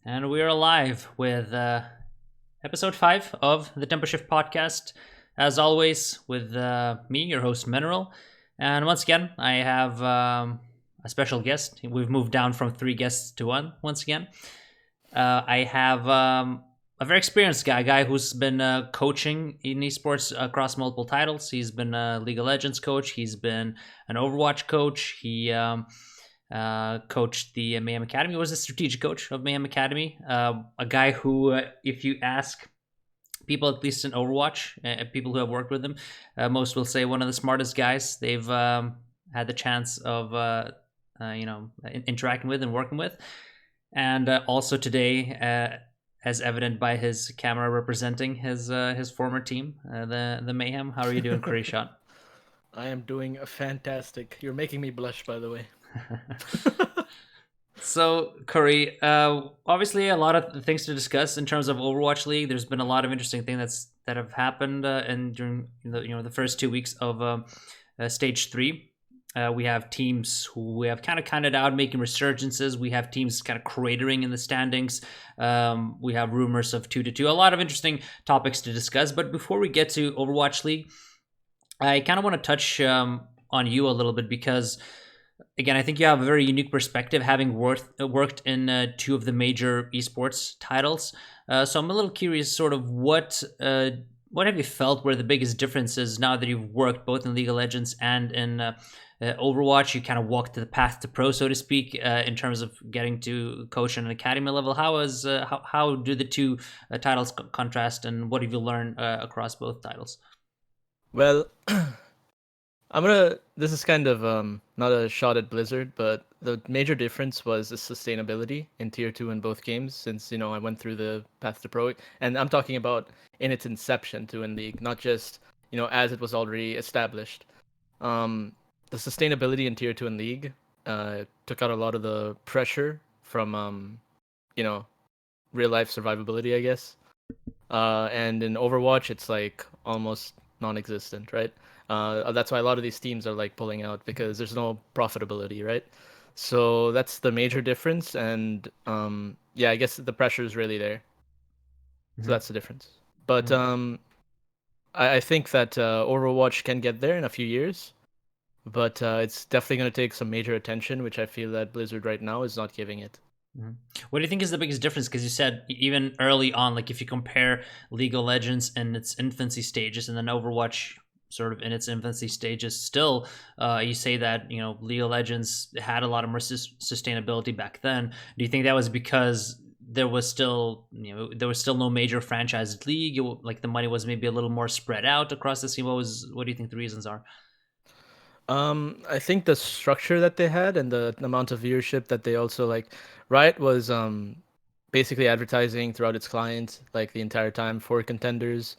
And we are live with episode 5 of the Tempo Shift podcast. As always, with me, your host, Mineral. And once again, I have a special guest. We've moved down from 3 guests to one once again. I have a very experienced guy, a guy who's been coaching in esports across multiple titles. He's been a League of Legends coach. He's been an Overwatch coach. He coached the Mayhem Academy. Was a strategic coach of Mayhem Academy. A guy who, if you ask people, at least in Overwatch, people who have worked with him, most will say one of the smartest guys they've had the chance of interacting with and working with. And also today, as evident by his camera representing his former team, the Mayhem. How are you doing, Curryshot? I am doing fantastic. You're making me blush, by the way. So, Curry, obviously a lot of things to discuss in terms of Overwatch League. There's been a lot of interesting things that have happened, and during the first 2 weeks of Stage 3. We have teams who we have kind of counted out making resurgences. We have teams kind of cratering in the standings. We have rumors of 2-2. A lot of interesting topics to discuss. But before we get to Overwatch League, I kind of want to touch on you a little bit because, again, I think you have a very unique perspective, having worked in 2 of the major esports titles. So I'm a little curious, sort of what have you felt were the biggest differences now that you've worked both in League of Legends and in Overwatch? You kind of walked the path to pro, so to speak, in terms of getting to coach on an academy level. How do the 2 titles contrast, and what have you learned across both titles? Well, This is kind of not a shot at Blizzard, but the major difference was the sustainability in Tier 2 in both games, since, I went through the path to pro. And I'm talking about in its inception to in League, not just, as it was already established. The sustainability in Tier 2 in League took out a lot of the pressure from, real life survivability, I guess. And in Overwatch, it's like almost non-existent, right? That's why a lot of these teams are like pulling out because there's no profitability, right? So that's the major difference, and yeah, I guess the pressure is really there. So that's the difference. But I think that Overwatch can get there in a few years, but it's definitely going to take some major attention, which I feel that Blizzard right now is not giving it. What do you think is the biggest difference? Because you said even early on, like if you compare League of Legends in its infancy stages and then Overwatch sort of in its infancy stages still, you say that League of Legends had a lot of more sustainability back then. Do you think that was because there was still no major franchise league, like the money was maybe a little more spread out across the scene? What do you think the reasons are? I think the structure that they had and the amount of viewership that they also like, Riot was basically advertising throughout its client like the entire time for contenders,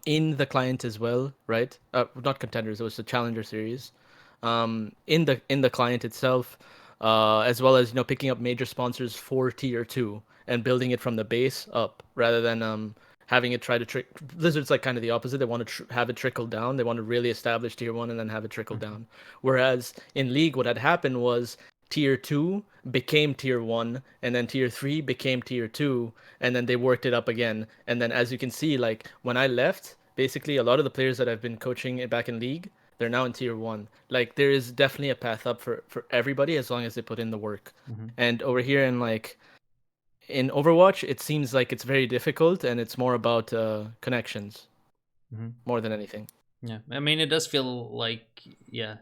in the client as well, right? Not contenders, it was the Challenger series, in the client itself, as well as picking up major sponsors for Tier 2 and building it from the base up rather than having it try to trick. Blizzard's like kind of the opposite. They want to have it trickle down. They want to really establish Tier 1 and then have it trickle down. Whereas in League, what had happened was Tier 2 became Tier 1, and then Tier 3 became Tier 2, and then they worked it up again. And then as you can see, like when I left, basically a lot of the players that I've been coaching back in League, they're now in Tier 1. Like there is definitely a path up for everybody as long as they put in the work. And over here in Overwatch, it seems like it's very difficult, and it's more about connections more than anything. Yeah, I mean, it does feel like, yeah,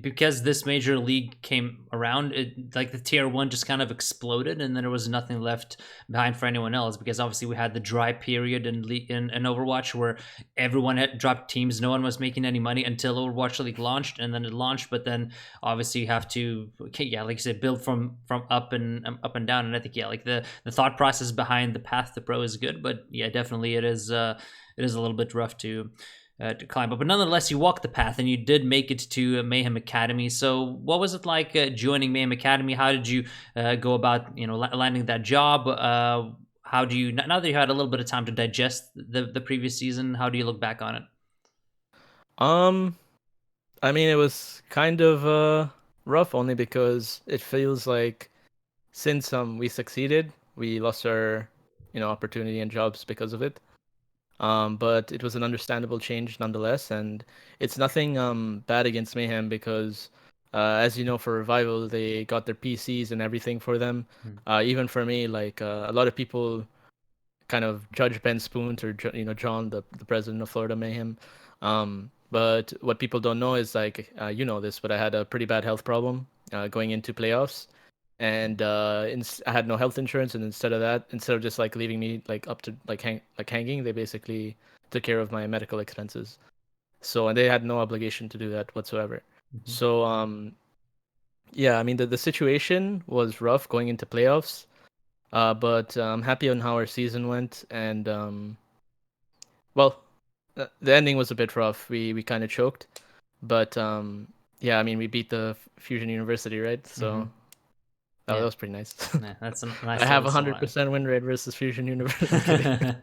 because this major league came around, like the tier 1 just kind of exploded, and then there was nothing left behind for anyone else. Because obviously we had the dry period in Overwatch where everyone had dropped teams, no one was making any money until Overwatch League launched, and then it launched. But then obviously you have to, okay, yeah, like you said, build from up and down. And I think, yeah, like the thought process behind the path to pro is good, but yeah, definitely it is a little bit rough to climb up. But nonetheless, you walked the path and you did make it to Mayhem Academy. So what was it like joining Mayhem Academy? How did you go about landing that job? How do you, now that you had a little bit of time to digest the previous season, how do you look back on it? I mean, it was kind of rough only because it feels like since we succeeded, we lost our, opportunity and jobs because of it. But it was an understandable change nonetheless, and it's nothing bad against Mayhem because, as you know, for Revival they got their PCs and everything for them. Mm. Even for me, like a lot of people kind of judge Ben Spoont or John, the president of Florida Mayhem. But what people don't know is like you know this, but I had a pretty bad health problem going into playoffs, and I had no health insurance, and instead of just like leaving me like up to hanging, they basically took care of my medical expenses. So and they had no obligation to do that whatsoever. Mhm. So yeah, I mean the situation was rough going into playoffs. But I'm happy on how our season went, and well, the ending was a bit rough. We kind of choked, but yeah, I mean we beat the Fusion University, right? So Mhm. that Yeah. was pretty nice. Yeah, that's a I nice have little a hundred survive. percent win rate versus Fusion University. I'm kidding.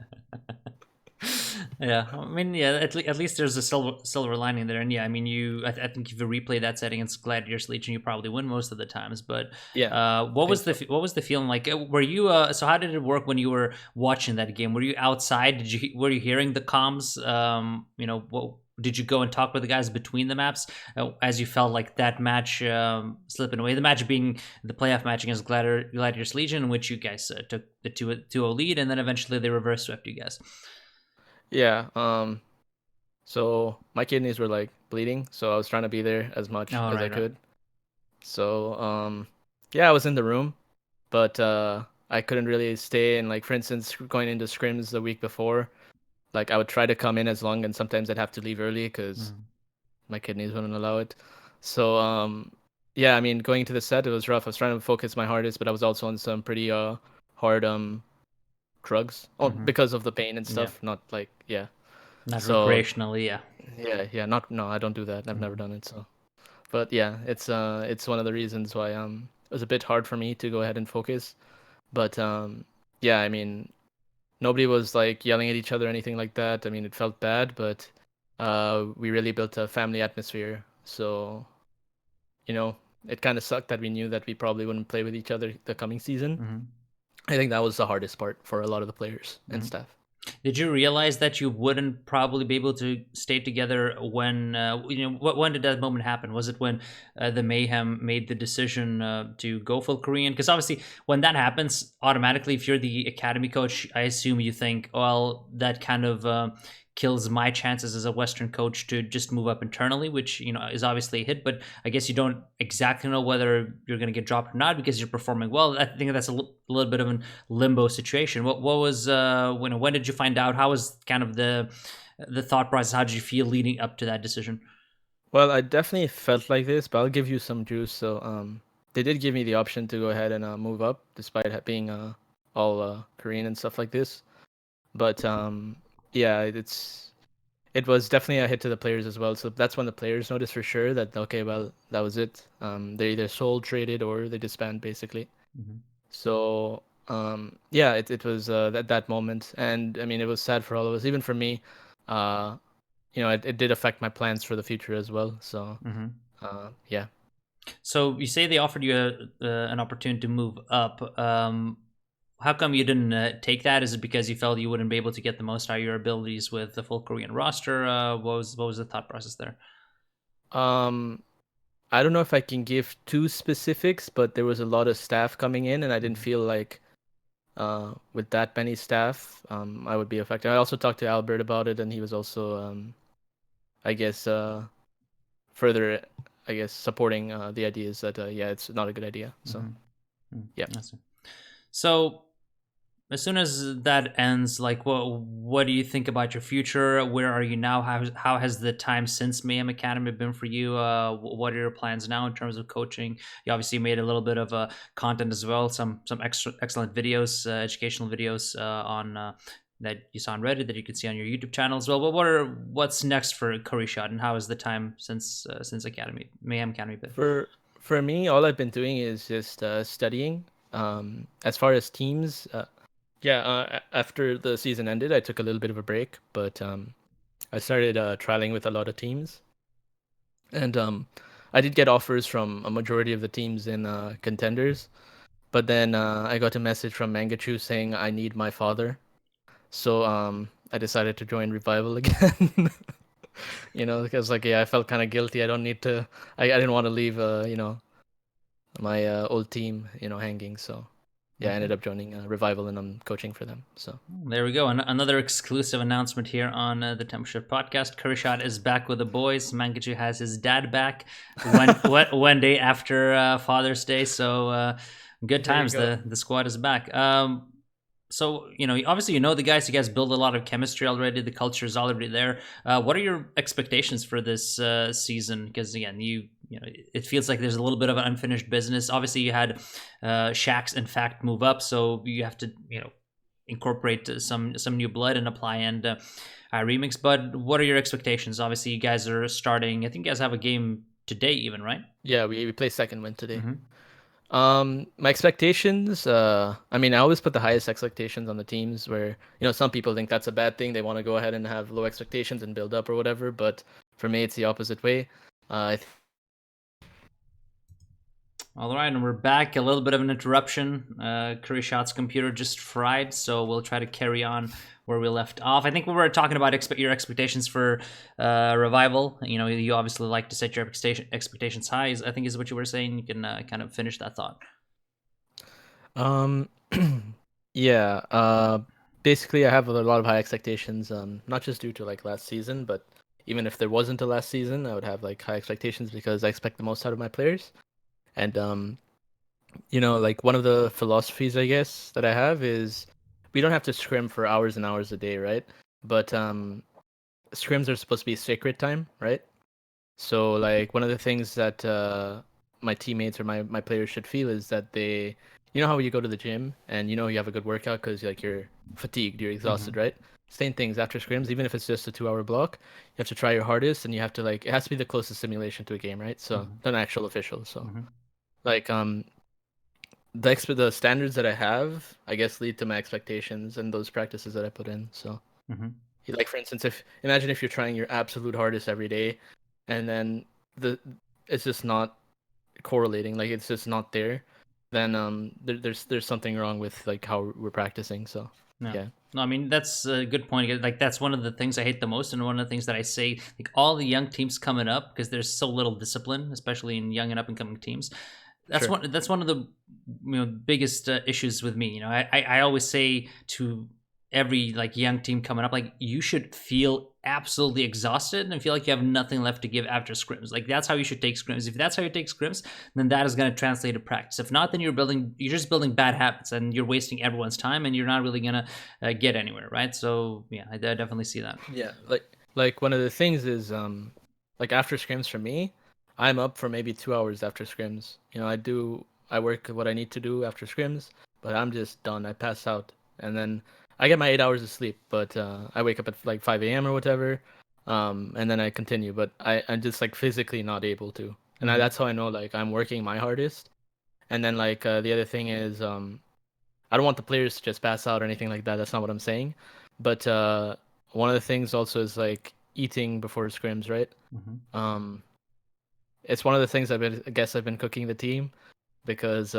Yeah, I mean, yeah, at least there's a silver lining there, and yeah, I mean, I think if you replay that setting against Gladiators Legion, you probably win most of the times. But Yeah, I what think was the so. what was the feeling like? Were you so how did it work when you were watching that game? Were you outside? Were you hearing the comms? What did you go and talk with the guys between the maps as you felt like that match slipping away? The match being the playoff match against Gladiators Legion, in which you guys took the 2-0 lead, and then eventually they reverse swept you guys. Yeah. So my kidneys were like bleeding, so I was trying to be there as much Oh, as I right, right. could. So yeah, I was in the room, but I couldn't really stay. And like for instance, going into scrims the week before, like I would try to come in as long, and sometimes I'd have to leave early because Mm. my kidneys wouldn't allow it. So yeah, I mean going into the set it was rough. I was trying to focus my hardest, but I was also on some pretty hard drugs. Oh, Mm-hmm. because of the pain and Yeah, stuff. Not like yeah. not So recreationally. Yeah. yeah, not no, I don't do that. I've never Mm-hmm. done it. So but yeah, it's one of the reasons why it was a bit hard for me to go ahead and focus. But yeah, I mean nobody was like yelling at each other or anything like that. I mean, it felt bad, but we really built a family atmosphere. So, you know, it kind of sucked that we knew that we probably wouldn't play with each other the coming season. Mm-hmm. I think that was the hardest part for a lot of the players and Mm-hmm. staff. Did you realize that you wouldn't probably be able to stay together when when did that moment happen? Was it when the Mayhem made the decision to go full Korean? Because obviously, when that happens, automatically, if you're the academy coach, I assume you think, well, that kind of kills my chances as a Western coach to just move up internally, which is obviously a hit. But I guess you don't exactly know whether you're going to get dropped or not because you're performing well. I think that's a little bit of an limbo situation. What was when did you find out? How was kind of the thought process? How did you feel leading up to that decision? Well, I definitely felt like this, but I'll give you some juice. So, they did give me the option to go ahead and move up, despite being all Korean and stuff like this. But yeah, it was definitely a hit to the players as well. So that's when the players noticed for sure that okay, well, that was it. They either sold, traded, or they disband basically. Mm-hmm. So yeah, it was that moment, and I mean it was sad for all of us, even for me. Uh, it did affect my plans for the future as well. So Mm-hmm. yeah. So you say they offered you an opportunity to move up. How come you didn't take that? Is it because you felt you wouldn't be able to get the most out of your abilities with the full Korean roster? What was the thought process there? Um, I don't know if I can give too specifics, but there was a lot of staff coming in, and I didn't Mm-hmm. feel like with that many staff, I would be affected. I also talked to Albert about it, and he was also I guess further I guess supporting the ideas that yeah, it's not a good idea. So yeah. Mm-hmm. So as soon as that ends, like, what do you think about your future? Where are you now? How has the time since Mayhem Academy been for you? What are your plans now in terms of coaching? You obviously made a little bit of content as well, some excellent videos, educational videos on that you saw on Reddit that you could see on your YouTube channel as well. But what's next for Curryshot, and how has the time since Academy Mayhem Academy been? For me, all I've been doing is just studying. As far as teams, yeah, after the season ended, I took a little bit of a break, but I started trialing with a lot of teams, and I did get offers from a majority of the teams in contenders. But then I got a message from Mangachu saying I need my father. So I decided to join Revival again. Because like yeah, I felt kind of guilty. I don't need to. I didn't want to leave my old team hanging. So yeah, I ended up joining Revival and I'm coaching for them. So There we go. Another exclusive announcement here on the Temple Shift podcast. Curryshot is back with the boys. Mangachu has his dad back one day after Father's Day. So good there you times. go. The squad is back. So obviously the guys. You guys build a lot of chemistry already. The culture is already there. What are your expectations for this season? Because again, it feels like there's a little bit of an unfinished business. Obviously, you had Shax in fact move up, so you have to incorporate some new blood and apply and remix. But what are your expectations? Obviously, you guys are starting. I think you guys have a game today, even, right? Yeah, we play second win today. Mm-hmm. My expectations, I mean, I always put the highest expectations on the teams where, some people think that's a bad thing. They want to go ahead and have low expectations and build up or whatever. But for me, it's the opposite way. All right, and we're back. A little bit of an interruption. Curryshot's computer just fried, so we'll try to carry on where we left off. I think we were talking about your expectations for Revival. You obviously like to set your expectations high. I think is what you were saying. You can kind of finish that thought. Um, yeah. Basically, I have a lot of high expectations. Not just due to like last season, but even if there wasn't a last season, I would have like high expectations because I expect the most out of my players. And like one of the philosophies I guess that I have is we don't have to scrim for hours and hours a day, right? But scrims are supposed to be sacred time, right? So like one of the things that my teammates or my players should feel is that they, how you go to the gym and you have a good workout because like you're fatigued, you're exhausted, right? Same things after scrims, even if it's just a 2 hour block, you have to try your hardest and you have to like it has to be the closest simulation to a game, right? So an actual official. So like the standards that I have, I guess, lead to my expectations and those practices that I put in. So like for instance, if imagine if you're trying your absolute hardest every day and then it's just not correlating, like it's just not there, then there's something wrong with like how we're practicing. So yeah. No, I mean that's a good point. Like that's one of the things I hate the most, and one of the things that I say, like all the young teams coming up, because there's so little discipline, especially in young and up and coming teams. That's Sure. That's one of the biggest issues with me. I always say to every like young team coming up, like you should feel absolutely exhausted and feel like you have nothing left to give after scrims. Like that's how you should take scrims. If that's how you take scrims, then that is going to translate to practice. If not, then you're just building bad habits and you're wasting everyone's time and you're not really going to get anywhere, right? So yeah, I definitely see that. Yeah, like one of the things is like after scrims for me, I'm up for maybe 2 hours after scrims. I work what I need to do after scrims, but I'm just done. I pass out, and then I get my 8 hours of sleep, but I wake up at like 5 a.m. or whatever, and then I continue. But I'm just like physically not able to, and that's how I know like I'm working my hardest. And then like the other thing is I don't want the players to just pass out or anything like that. That's not what I'm saying. But one of the things also is like eating before scrims, right? It's one of the things I guess I've been cooking the team because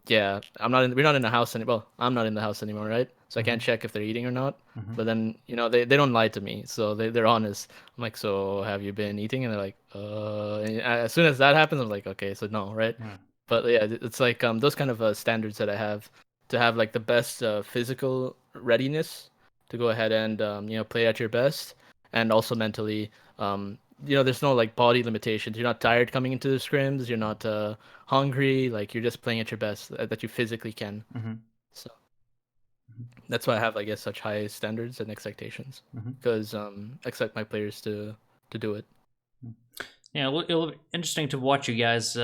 yeah, we're not in the house anymore. Well, I'm not in the house anymore, right? So I can't check if they're eating or not. But then they don't lie to me, so they're honest. I'm like, so have you been eating? And they're like, and as soon as that happens, I'm like, okay, so no, right? But yeah, it's like those kind of standards that I have to have like the best physical readiness to go ahead and play at your best, and also mentally there's no like body limitations. You're not tired coming into the scrims. You're not hungry. Like you're just playing at your best that you physically can. So that's why I have I guess such high standards and expectations because I expect my players to do it. Yeah, it'll be interesting to watch you guys.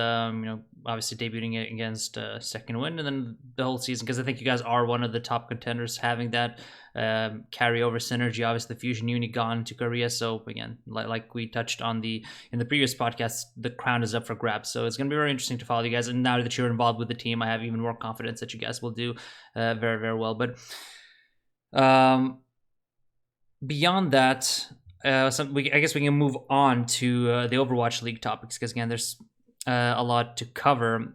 Obviously debuting against Second Wind, and then the whole season, because I think you guys are one of the top contenders, having that carryover synergy. Obviously, the Fusion Uni gone to Korea, so again, like we touched on in the previous podcast, the crown is up for grabs. So it's going to be very interesting to follow you guys. And now that you're involved with the team, I have even more confidence that you guys will do very, very well. But beyond that. I guess we can move on to the Overwatch League topics because again, there's a lot to cover.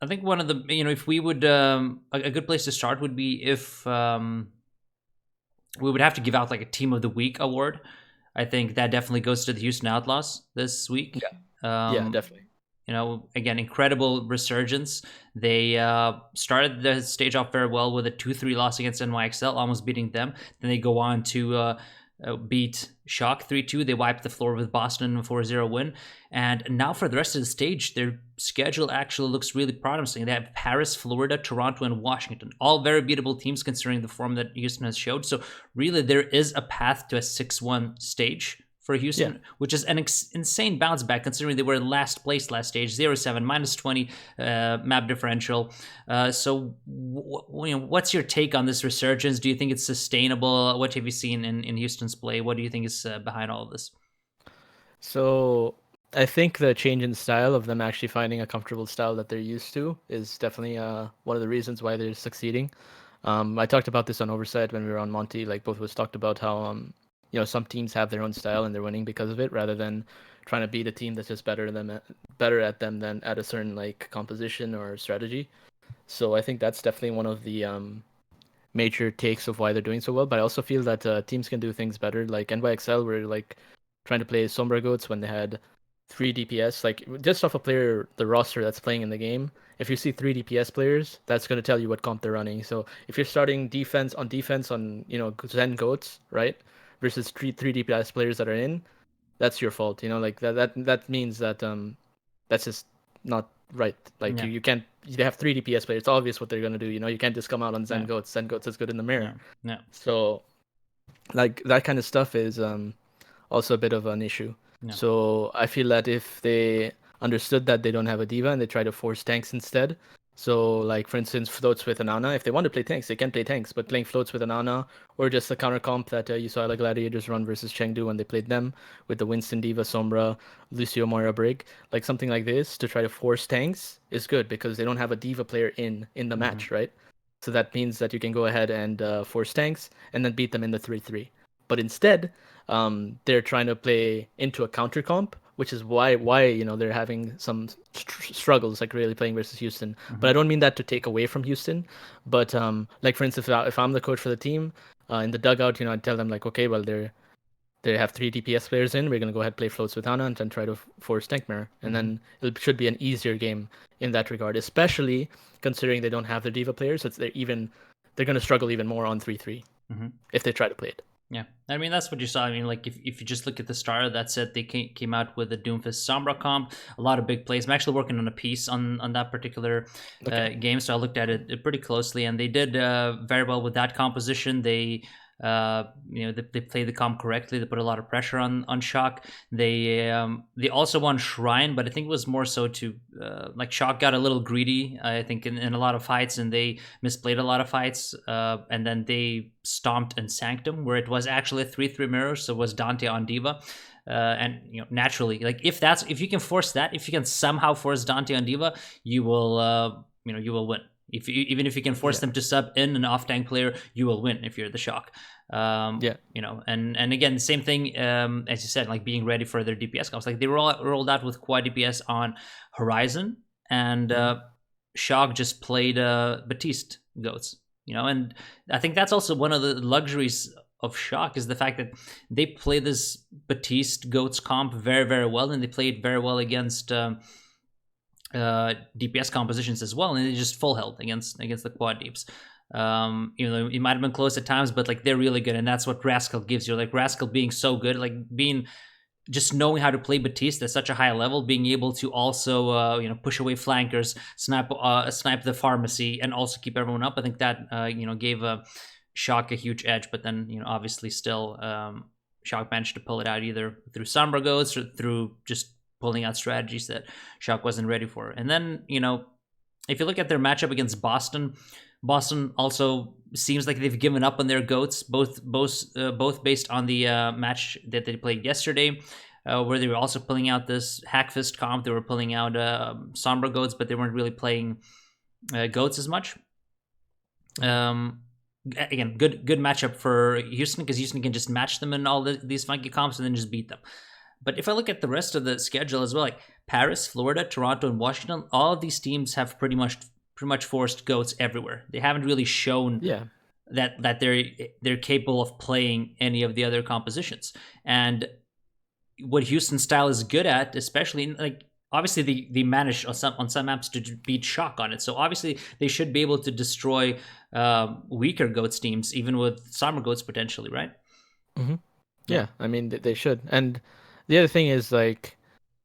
I think one of the, if we would, a good place to start would be if we would have to give out like a Team of the Week award. I think that definitely goes to the Houston Outlaws this week. Yeah, yeah, Um, definitely. Again, incredible resurgence. They started the stage off very well with a 2-3 loss against NYXL, almost beating them. Then they go on to beat Shock 3-2. They wiped the floor with Boston in a 4-0 win. And now for the rest of the stage, their schedule actually looks really promising. They have Paris, Florida, Toronto, and Washington. All very beatable teams considering the form that Houston has showed. So really, there is a path to a 6-1 stage for Houston, Yeah. which is an insane bounce back considering they were in last place last stage, 0-7, -20 map differential. So, what's your take on this resurgence? Do you think it's sustainable? What have you seen in Houston's play? What do you think is behind all of this? So I think the change in style of them actually finding a comfortable style that they're used to is definitely one of the reasons why they're succeeding. I talked about this on Oversight when we were on Monty. Like both of us talked about how some teams have their own style and they're winning because of it, rather than trying to beat a team that's just better at them than at a certain like composition or strategy. So I think that's definitely one of the major takes of why they're doing so well. But I also feel that teams can do things better. Like NYXL were like trying to play Sombra Goats when they had 3 DPS. Like just off a player, the roster that's playing in the game, if you see 3 DPS players, that's going to tell you what comp they're running. So if you're starting defense on Zen Goats, right, versus three DPS players that are in, that's your fault. Like that means that that's just not right. Like Yeah. you can't. They have 3 DPS players. It's obvious what they're gonna do. You can't just come out on Zen Yeah. Goats. Zen Goats is good in the mirror. Yeah. So like that kind of stuff is also a bit of an issue. Yeah. So I feel that if they understood that they don't have a diva and they try to force tanks instead. So like for instance, floats with an Ana. If they want to play tanks, they can play tanks. But playing floats with an Ana or just the counter comp that you saw like Gladiators run versus Chengdu when they played them with the Winston Diva, Sombra, Lucio Moira Brig, like something like this to try to force tanks is good because they don't have a diva player in the match, right? So that means that you can go ahead and force tanks and then beat them in the 3-3. But instead, they're trying to play into a counter comp, which is why they're having some struggles like really playing versus Houston. But I don't mean that to take away from Houston. But like for instance, if I'm the coach for the team in the dugout, I'd tell them like, okay, well they have 3 DPS players in. We're gonna go ahead and play floats with Ana and then try to force tank mirror, and then it should be an easier game in that regard, especially considering they don't have their diva players. So they're gonna struggle even more on 3-3 if they try to play it. Yeah, I mean that's what you saw. I mean, like if you just look at the start, that's it. They came out with the Doomfist Sombra comp, a lot of big plays. I'm actually working on a piece on that particular game, so I looked at it pretty closely, and they did very well with that composition. They they played the comp correctly. They put a lot of pressure on Shock. They also won Shrine, but I think it was more so to like Shock got a little greedy, I think, in a lot of fights, and they misplayed a lot of fights, and then they stomped in Sanctum, where it was actually a 3-3 mirror, so it was Dante on Diva. And naturally, like if you can force that, if you can somehow force Dante on Diva, you will you will win. Even if you can force them to sub in an off tank player, you will win if you're the Shock. And again, the same thing as you said, like being ready for their DPS comps. Like they rolled out with quad DPS on Horizon, and Shock just played Batiste Goats. And I think that's also one of the luxuries of Shock is the fact that they play this Batiste Goats comp very, very well, and they played very well against DPS compositions as well, and they just full health against the quad deeps. It might have been close at times, but like they're really good, and that's what Rascal gives you. Like Rascal being so good, like being just knowing how to play Batiste at such a high level, being able to also push away flankers, snipe the pharmacy, and also keep everyone up. I think that gave Shock a huge edge, but then obviously still Shock managed to pull it out either through Sombra Goats or through just pulling out strategies that Shock wasn't ready for. And then, if you look at their matchup against Boston also seems like they've given up on their goats, both based on the match that they played yesterday, where they were also pulling out this Hackfist comp. They were pulling out Sombra goats, but they weren't really playing goats as much. Again, good matchup for Houston, because Houston can just match them in all these funky comps and then just beat them. But if I look at the rest of the schedule as well, like Paris, Florida, Toronto, and Washington, all of these teams have pretty much forced goats everywhere. They haven't really shown Yeah. that they're capable of playing any of the other compositions. And what Houston style is good at, especially like obviously they manage on some maps to beat shock on it. So obviously they should be able to destroy weaker goats teams, even with summer goats potentially, right? Mm-hmm. Yeah, I mean they should. And the other thing is like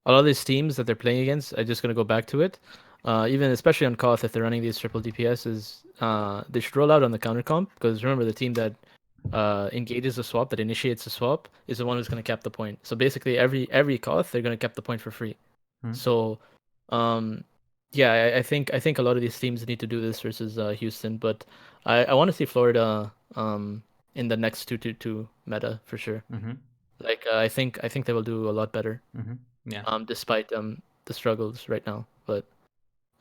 a lot of these teams that they're playing against, I'm just gonna go back to it. Even especially on Koth, if they're running these triple DPSs, they should roll out on the counter comp because remember the team that engages the swap, that initiates the swap, is the one who's gonna cap the point. So basically, every Koth, they're gonna cap the point for free. Hmm. So, yeah, I think a lot of these teams need to do this versus Houston, but I want to see Florida in the next 2-2-2 meta for sure. Mm-hmm. Like I think they will do a lot better. Mm-hmm. Yeah. Despite the struggles right now, but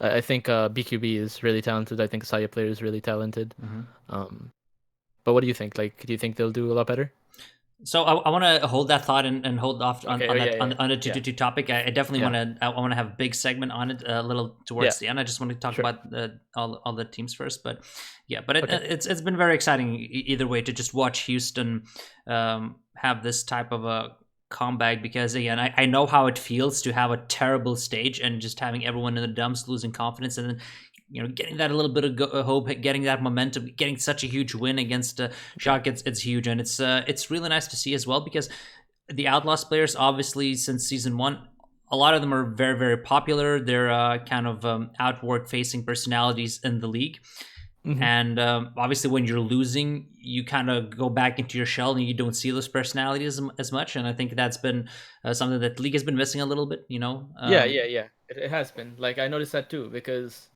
I think BQB is really talented. I think Saya player is really talented. Mm-hmm. But what do you think? Like, do you think they'll do a lot better? So I want to hold that thought and hold off on, Okay, on oh, that yeah, yeah, on the 222 topic. I definitely yeah, I want to have a big segment on it a little towards the end. I just want to talk sure. about all the teams first, but yeah, but Okay. it's been very exciting either way to just watch Houston have this type of a comeback, because again I know how it feels to have a terrible stage and just having everyone in the dumps, losing confidence, and then getting that a little bit of hope, getting that momentum, getting such a huge win against Shock. It's huge, and it's really nice to see as well, because the Outlaws players, obviously since season one, a lot of them are very, very popular. They're kind of outward facing personalities in the league. Mm-hmm. And obviously when you're losing, you kind of go back into your shell and you don't see those personalities as much. And I think that's been something that the league has been missing a little bit, Yeah. It has been. Like I noticed that too because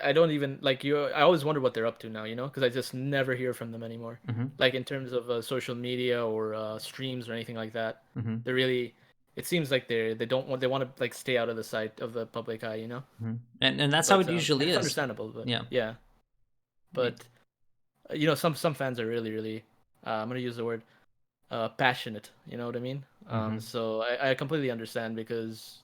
I don't even like you. I always wonder what they're up to now, because I just never hear from them anymore. Mm-hmm. Like in terms of social media or streams or anything like that. Mm-hmm. They're really. It seems like they want to like stay out of the sight of the public eye, Mm-hmm. And that's how But it usually it's is. understandable, but Yeah. yeah. But some fans are really really. I'm gonna use the word passionate. You know what I mean? Mm-hmm. So I completely understand because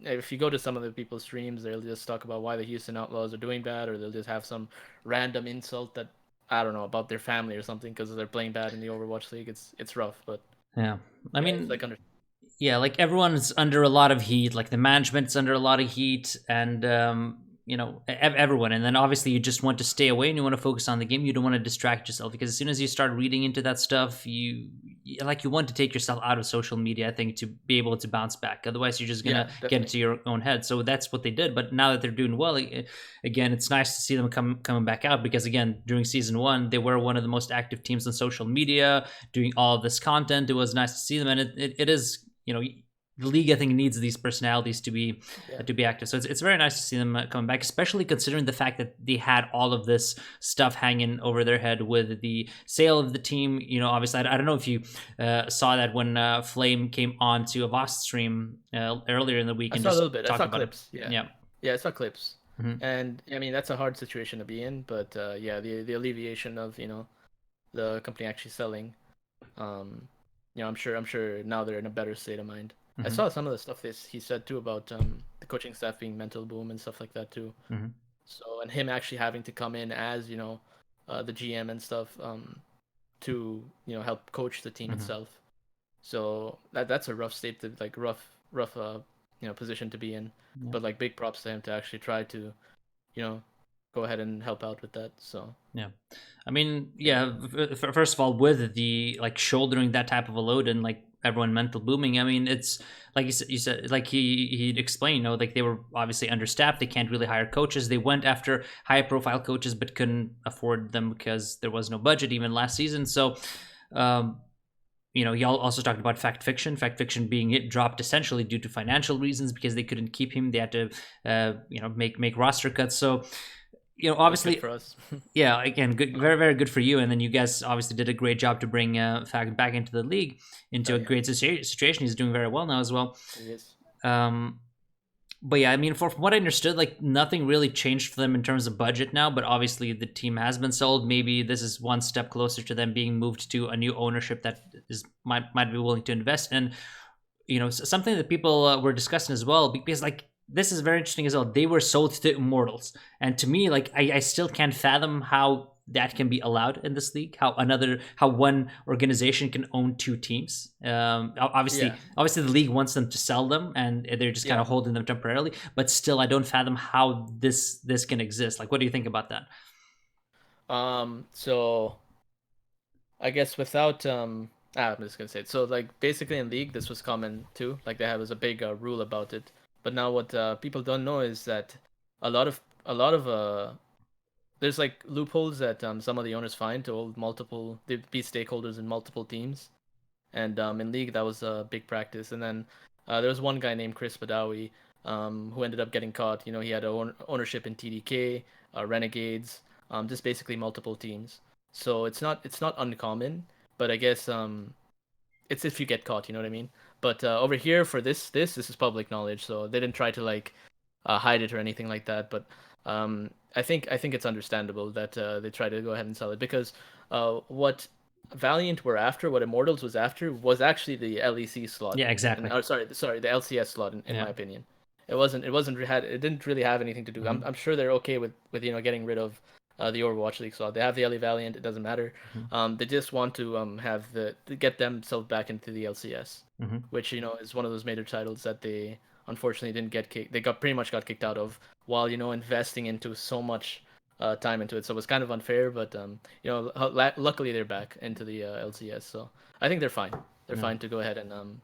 if you go to some of the people's streams, they'll just talk about why the Houston Outlaws are doing bad, or they'll just have some random insult that I don't know about their family or something because they're playing bad in the Overwatch League. It's rough, but Yeah. I yeah, mean, it's like yeah, like everyone's under a lot of heat, like the management's under a lot of heat, and everyone. And then obviously you just want to stay away and you want to focus on the game. You don't want to distract yourself, because as soon as you start reading into that stuff, you want to take yourself out of social media, I think, to be able to bounce back. Otherwise you're just gonna get into your own head. So that's what they did. But now that they're doing well again, it's nice to see them coming back out, because again, during season one they were one of the most active teams on social media doing all of this content. It was nice to see them, and it is, the league, I think, needs these personalities to be active. So it's very nice to see them coming back, especially considering the fact that they had all of this stuff hanging over their head with the sale of the team. Obviously, I don't know if you saw that when Flame came on to Avast stream earlier in the week. I And saw a just little bit. I saw clips. Yeah. I saw clips. Mm-hmm. And I mean that's a hard situation to be in, but the alleviation of the company actually selling, I'm sure now they're in a better state of mind. I Mm-hmm. saw some of the stuff he said too about the coaching staff being mental boom and stuff like that too. Mm-hmm. So and him actually having to come in as the GM and stuff to help coach the team Mm-hmm. itself. So that's a rough state to like rough position to be in. Yeah. But like big props to him to actually try to go ahead and help out with that. So yeah, I mean, yeah. First of all, with the shouldering that type of a load and everyone mental booming, I mean, it's like you said, like he explained, like they were obviously understaffed. They can't really hire coaches. They went after high profile coaches, but couldn't afford them because there was no budget even last season. So, he also talked about Fact Fiction being dropped essentially due to financial reasons, because they couldn't keep him. They had to, make roster cuts. So, obviously for us. yeah, again, good, very, very good for you. And then you guys obviously did a great job to bring Fact back into the league, into a great situation. He's doing very well now as well. He is. But yeah, I mean, from what I understood, nothing really changed for them in terms of budget now. But obviously, the team has been sold. Maybe this is one step closer to them being moved to a new ownership that might be willing to invest in. something that people were discussing as well, because like this is very interesting as well. They were sold to Immortals, and to me, like I still can't fathom how that can be allowed in this league. How one organization can own two teams. Yeah. Obviously, the league wants them to sell them, and they're just kind Yeah. of holding them temporarily. But still, I don't fathom how this can exist. Like, what do you think about that? So I guess without I'm just gonna say it. So like basically in League this was common too. Like they have was a big rule about it. But now what people don't know is that a lot of there's like loopholes that some of the owners find to hold multiple they be stakeholders in multiple teams. And in League that was a big practice. And then there was one guy named Chris Badawi who ended up getting caught. You know, he had ownership in TDK, Renegades, just basically multiple teams. So it's not uncommon, but I guess it's if you get caught, you know what I mean? But over here for this is public knowledge, so they didn't try to like hide it or anything like that. But I think it's understandable that they try to go ahead and sell it because what Valiant were after, what Immortals was after, was actually the LEC slot, Yeah, and exactly. sorry, the LCS slot in Yeah. my opinion. It didn't really have anything to do. Hmm. I'm sure they're okay with getting rid of the Overwatch League slot. They have the LE Valiant. It doesn't matter. Hmm. They just want to have to get themselves back into the LCS, Hmm. which is one of those major titles that they unfortunately didn't get kicked. They got pretty much got kicked out of while investing into so much time into it. So it was kind of unfair, but luckily they're back into the LCS. So I think they're fine. They're Yeah. fine to go ahead and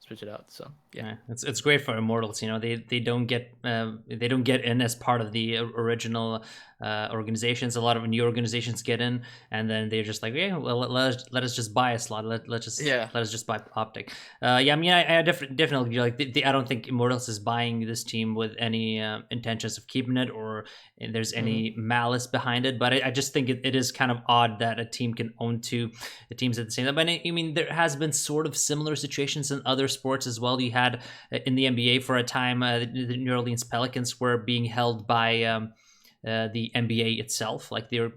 switch it out. So yeah. Yeah, it's great for Immortals. They don't get in as part of the original organizations. A lot of new organizations get in, and then they're just like, yeah, well, let us just buy a slot. Yeah. Let us just buy Optic. Yeah, I mean, I definitely like. I don't think Immortals is buying this team with any intentions of keeping it, or there's Hmm. any malice behind it. But I just think it is kind of odd that a team can own two teams at the same time. But I mean, there has been sort of similar situations in other sports as well. You had in the NBA for a time, the New Orleans Pelicans were being held by the NBA itself, like the Oh,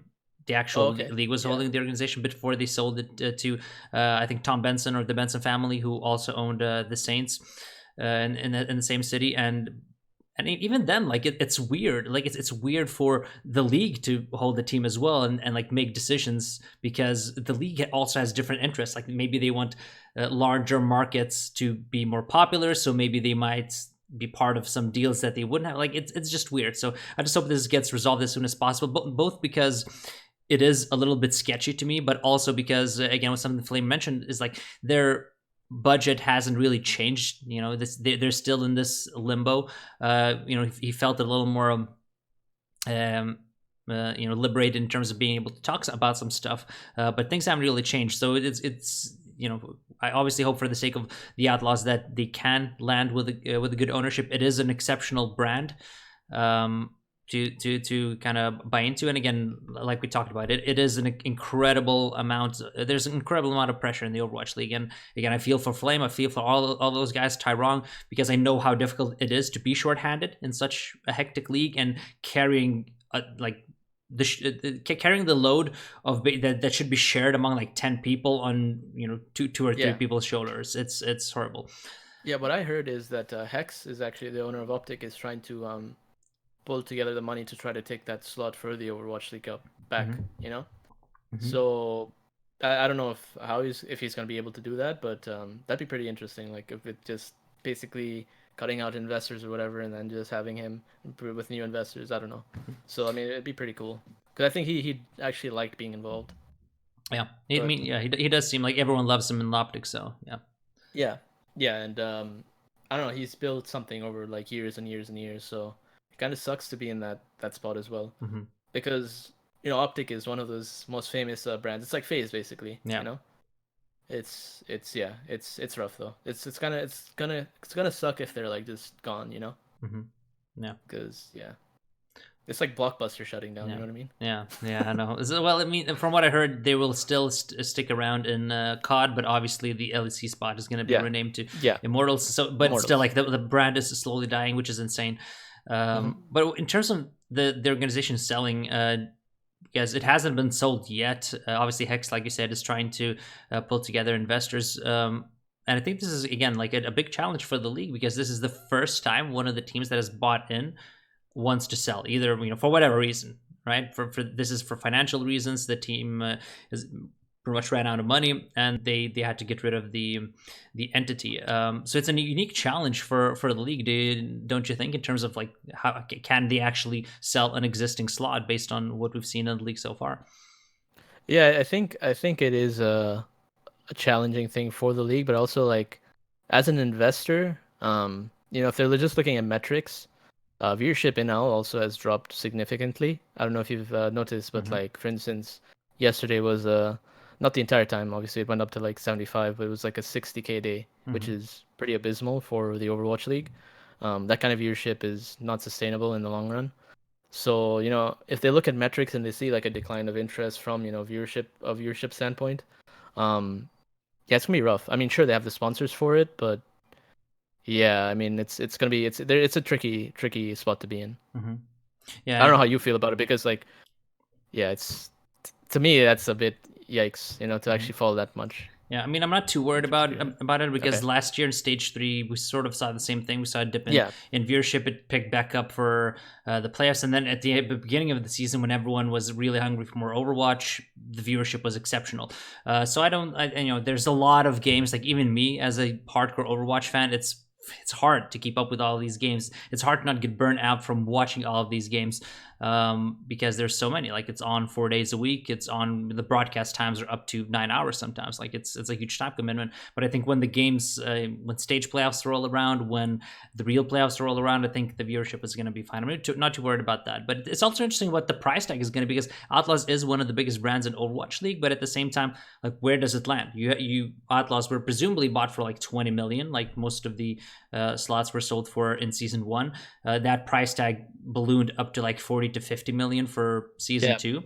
actual okay. league was Yeah. holding the organization before they sold it to I think Tom Benson or the Benson family, who also owned the Saints in the same city. And even then, like it's weird. Like it's weird for the league to hold the team as well, and like make decisions, because the league also has different interests. Like maybe they want larger markets to be more popular, so maybe they might be part of some deals that they wouldn't have. Like it's just weird. So I just hope this gets resolved as soon as possible. Both because it is a little bit sketchy to me, but also because again, what something Flame mentioned is like their budget hasn't really changed. They're still in this limbo. He felt a little more liberated in terms of being able to talk about some stuff, but things haven't really changed. So it's I obviously hope for the sake of the Outlaws that they can land with a good ownership. It is an exceptional brand. To kind of buy into, and again, like we talked about, it is an incredible amount. There's an incredible amount of pressure in the Overwatch League, and again, I feel for Flame, I feel for all those guys, Tyrong, because I know how difficult it is to be shorthanded in such a hectic league and carrying carrying the load of that should be shared among like 10 people on two or three Yeah. people's shoulders. It's horrible. Yeah. What I heard is that Hex is actually the owner of Optic is trying to pull together the money to try to take that slot for the Overwatch League Cup back. Hmm. Hmm. So I don't know if he's gonna be able to do that, but that'd be pretty interesting. Like if it just basically cutting out investors or whatever, and then just having him with new investors. I don't know. So I mean, it'd be pretty cool because I think he actually liked being involved. Yeah, I But mean, yeah, he does seem like everyone loves him in Optic, so yeah. yeah, yeah, and I don't know. He's built something over like years and years and years, so it kind of sucks to be in that spot as well Hmm. because Optic is one of those most famous brands. It's like FaZe basically. Yeah. It's yeah, it's rough though. It's gonna suck if they're like just gone, Hmm. Yeah. because yeah, it's like Blockbuster shutting down. You Yeah. know what I mean? Yeah, I know. Well, I mean, from what I heard, they will still stick around in COD, but obviously the LEC spot is going to be Yeah, renamed to yeah, Immortals. So, but still, Immortals. like the brand is slowly dying, which is insane. Hmm. But in terms of the organization selling, because it hasn't been sold yet. Obviously, Hex, like you said, is trying to pull together investors. and I think this is again like a big challenge for the league, because this is the first time one of the teams that has bought in wants to sell, either for whatever reason, right? For this is for financial reasons. The team is pretty much ran out of money, and they had to get rid of the entity. So it's a unique challenge for the league, don't you think? In terms of like, how can they actually sell an existing slot based on what we've seen in the league so far? Yeah, I think it is a challenging thing for the league, but also like as an investor, if they're just looking at metrics, viewership in now also has dropped significantly. I don't know if you've noticed, but Mm-hmm. like for instance, yesterday was not the entire time. Obviously, it went up to like 75, but it was like a 60K day, which Mm-hmm. is pretty abysmal for the Overwatch League. That kind of viewership is not sustainable in the long run. So, if they look at metrics and they see like a decline of interest from, viewership standpoint, um, yeah, it's gonna be rough. I mean, sure they have the sponsors for it, but yeah, I mean, it's gonna be it's a tricky spot to be in. Mm-hmm. I don't know Yeah. how you feel about it because like yeah, it's to me that's a bit yikes, to Mm-hmm. actually fall that much Yeah, I mean, I'm not too worried in terms of viewership. about it, because Okay. last year in stage three we sort of saw the same thing. We saw a dip Yeah. in viewership. It picked back up for the playoffs, and then at the beginning of the season, when everyone was really hungry for more Overwatch, the viewership was exceptional. So there's a lot of games. Like even me, as a hardcore Overwatch fan, it's hard to keep up with all of these games. It's hard to not get burnt out from watching all of these games, because there's so many. Like it's on 4 days a week. It's on, the broadcast times are up to 9 hours sometimes. Like it's a huge time commitment. But I think when the games, when stage playoffs roll around, when the real playoffs roll around, I think the viewership is going to be fine. I'm not too worried about that. But it's also interesting what the price tag is going to be, because Outlaws is one of the biggest brands in Overwatch League. But at the same time, like, where does it land? You Outlaws were presumably bought for like 20 million, like most of the slots were sold for in season one. That price tag ballooned up to like 40 to 50 million for season Yeah. two.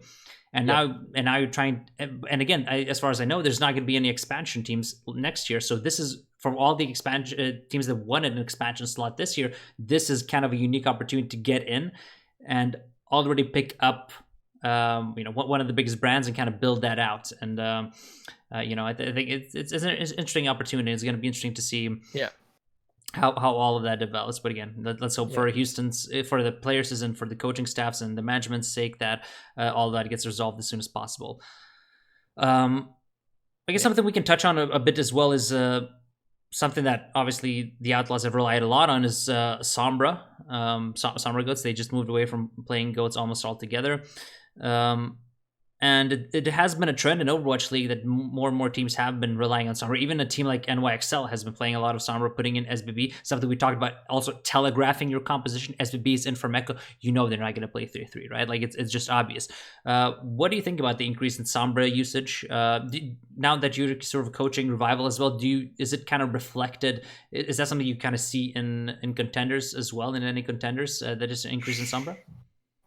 And Yep. now you're trying, and again, as far as I know, there's not going to be any expansion teams next year. So this is, from all the expansion teams that wanted an expansion slot this year, this is kind of a unique opportunity to get in and already pick up one of the biggest brands and kind of build that out. And I think it's an interesting opportunity. It's going to be interesting to see Yeah. how all of that develops. But again, let's hope Yeah. for Houston's, for the players and for the coaching staffs and the management's sake, that all that gets resolved as soon as possible. I guess Yeah. something we can touch on a bit as well is something that obviously the Outlaws have relied a lot on is Sombra. Sombra Goats. They just moved away from playing Goats almost altogether. Um, and it has been a trend in Overwatch League that more and more teams have been relying on Sombra. Even a team like NYXL has been playing a lot of Sombra, putting in SBB. Something we talked about, also telegraphing your composition. SBB is in for Mecca. You know they're not going to play 3-3, right? Like it's just obvious. What do you think about the increase in Sombra usage? Now that you're sort of coaching Revival as well, is it kind of reflected? Is that something you kind of see in contenders as well, in any contenders, that is an increase in Sombra?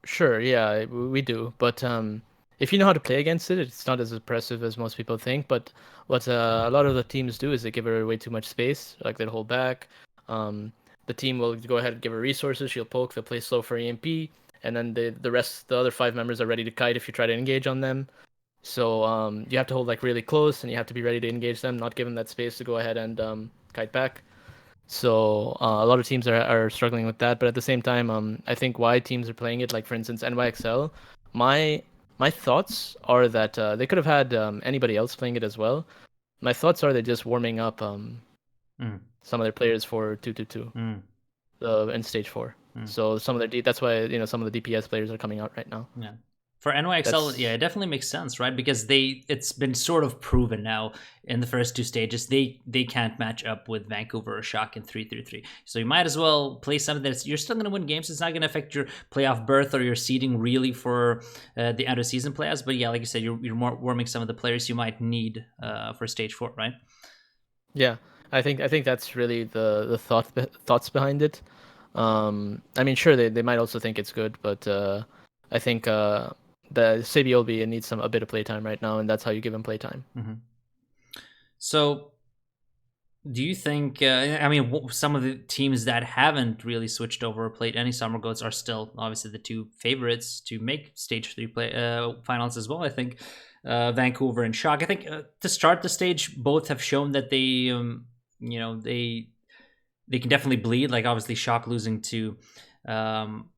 Sure, yeah, we do. But if you know how to play against it, it's not as impressive as most people think. But what a lot of the teams do is they give her way too much space. Like they'll hold back. Um, the team will go ahead and give her resources. She'll poke. They'll play slow for EMP, and then the other five members are ready to kite if you try to engage on them. So you have to hold like really close, and you have to be ready to engage them, not give them that space to go ahead and kite back. So a lot of teams are struggling with that, but at the same time, I think why teams are playing it, like for instance NYXL, my my thoughts are that they could have had anybody else playing it as well. My thoughts are they're just warming up Mm, some of their players for 2-2-2 mm, in stage 4. mm. So that's why some of the DPS players are coming out right now. Yeah. For NYXL, yeah, That's it definitely makes sense, right? Because it's been sort of proven now in the first two stages they can't match up with Vancouver or Shock in 3-3-3. So you might as well play something that's, you're still going to win games. It's not going to affect your playoff berth or your seeding really for the end of season playoffs. But yeah, like you said, you're more warming some of the players you might need for stage 4, right? yeah. I think that's really the thoughts behind it. I mean, sure, they might also think it's good, but I think the CBLB needs a bit of playtime right now, and that's how you give him playtime. Mm-hmm. So do you think, I mean, some of the teams that haven't really switched over or played any Summer Goats are still obviously the two favorites to make stage 3 finals as well. I think Vancouver and Shock. I think to start the stage, both have shown that they can definitely bleed. Like obviously, Shock losing um,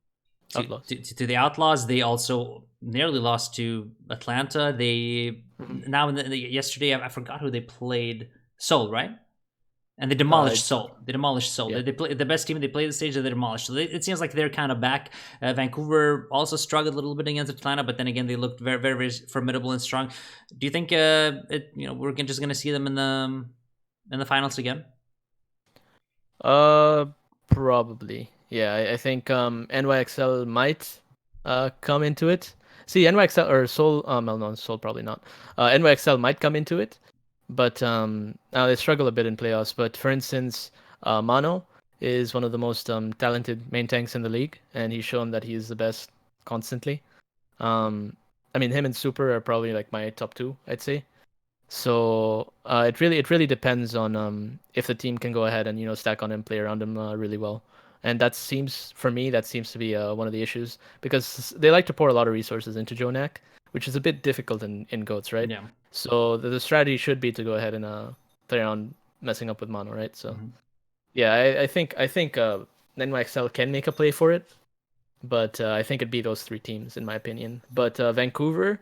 Outlaws. to the Outlaws. They also nearly lost to Atlanta. They Mhm. now yesterday I forgot who they played. Seoul, right? And they I demolished Seoul. They demolished Seoul. Yeah. They play the best team. They played the stage that they demolished. So it seems like they're kind of back. Vancouver also struggled a little bit against Atlanta, but then again they looked very, very, very formidable and strong. Do you think we're just going to see them in the finals again? Uh, Probably. Yeah, I think NYXL might come into it. See, NYXL or Seoul, well, no, Seoul probably not. NYXL might come into it, but they struggle a bit in playoffs. But for instance, Mano is one of the most talented main tanks in the league, and he's shown that he is the best constantly. I mean, him and Super are probably like my top two, I'd say. So it really depends on if the team can go ahead and stack on him, play around him really well, and that seems to be one of the issues because they like to pour a lot of resources into Jonak, which is a bit difficult in goats, right? Yeah. So the strategy should be to go ahead and play around messing up with Mono, right? So Mm-hmm. yeah, I think NYXL can make a play for it, but I think it'd be those three teams in my opinion. But Vancouver.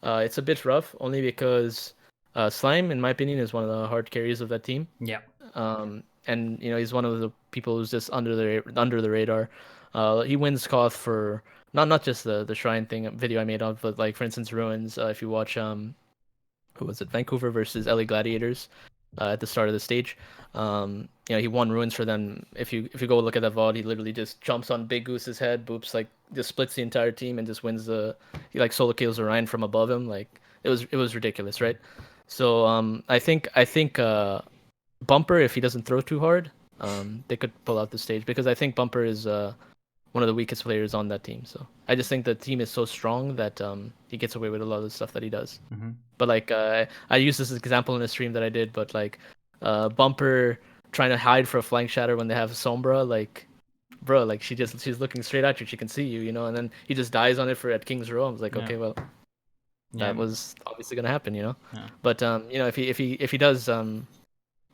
It's a bit rough, only because Slime, in my opinion, is one of the hard carries of that team. Yeah. And he's one of the people who's just under the radar. He wins Koth for not just the shrine thing video I made of, but like for instance Ruins. If you watch who was it, Vancouver versus LA Gladiators, at the start of the stage. He won ruins for them. If you go look at that VOD, he literally just jumps on Big Goose's head, boops like just splits the entire team and just wins he like solo kills Orion from above him. Like it was ridiculous, right? So I think Bumper, if he doesn't throw too hard, they could pull out the stage because I think Bumper is one of the weakest players on that team. So I just think the team is so strong that he gets away with a lot of the stuff that he does. Mm-hmm. But like I used this example in a stream that I did, but like Bumper trying to hide for a flank shatter when they have Sombra, like bro, like she's looking straight at you, she can see you, and then he just dies on it at King's Row. I was like, Yeah. okay, well, Yeah. that was obviously gonna happen, Yeah. But if he does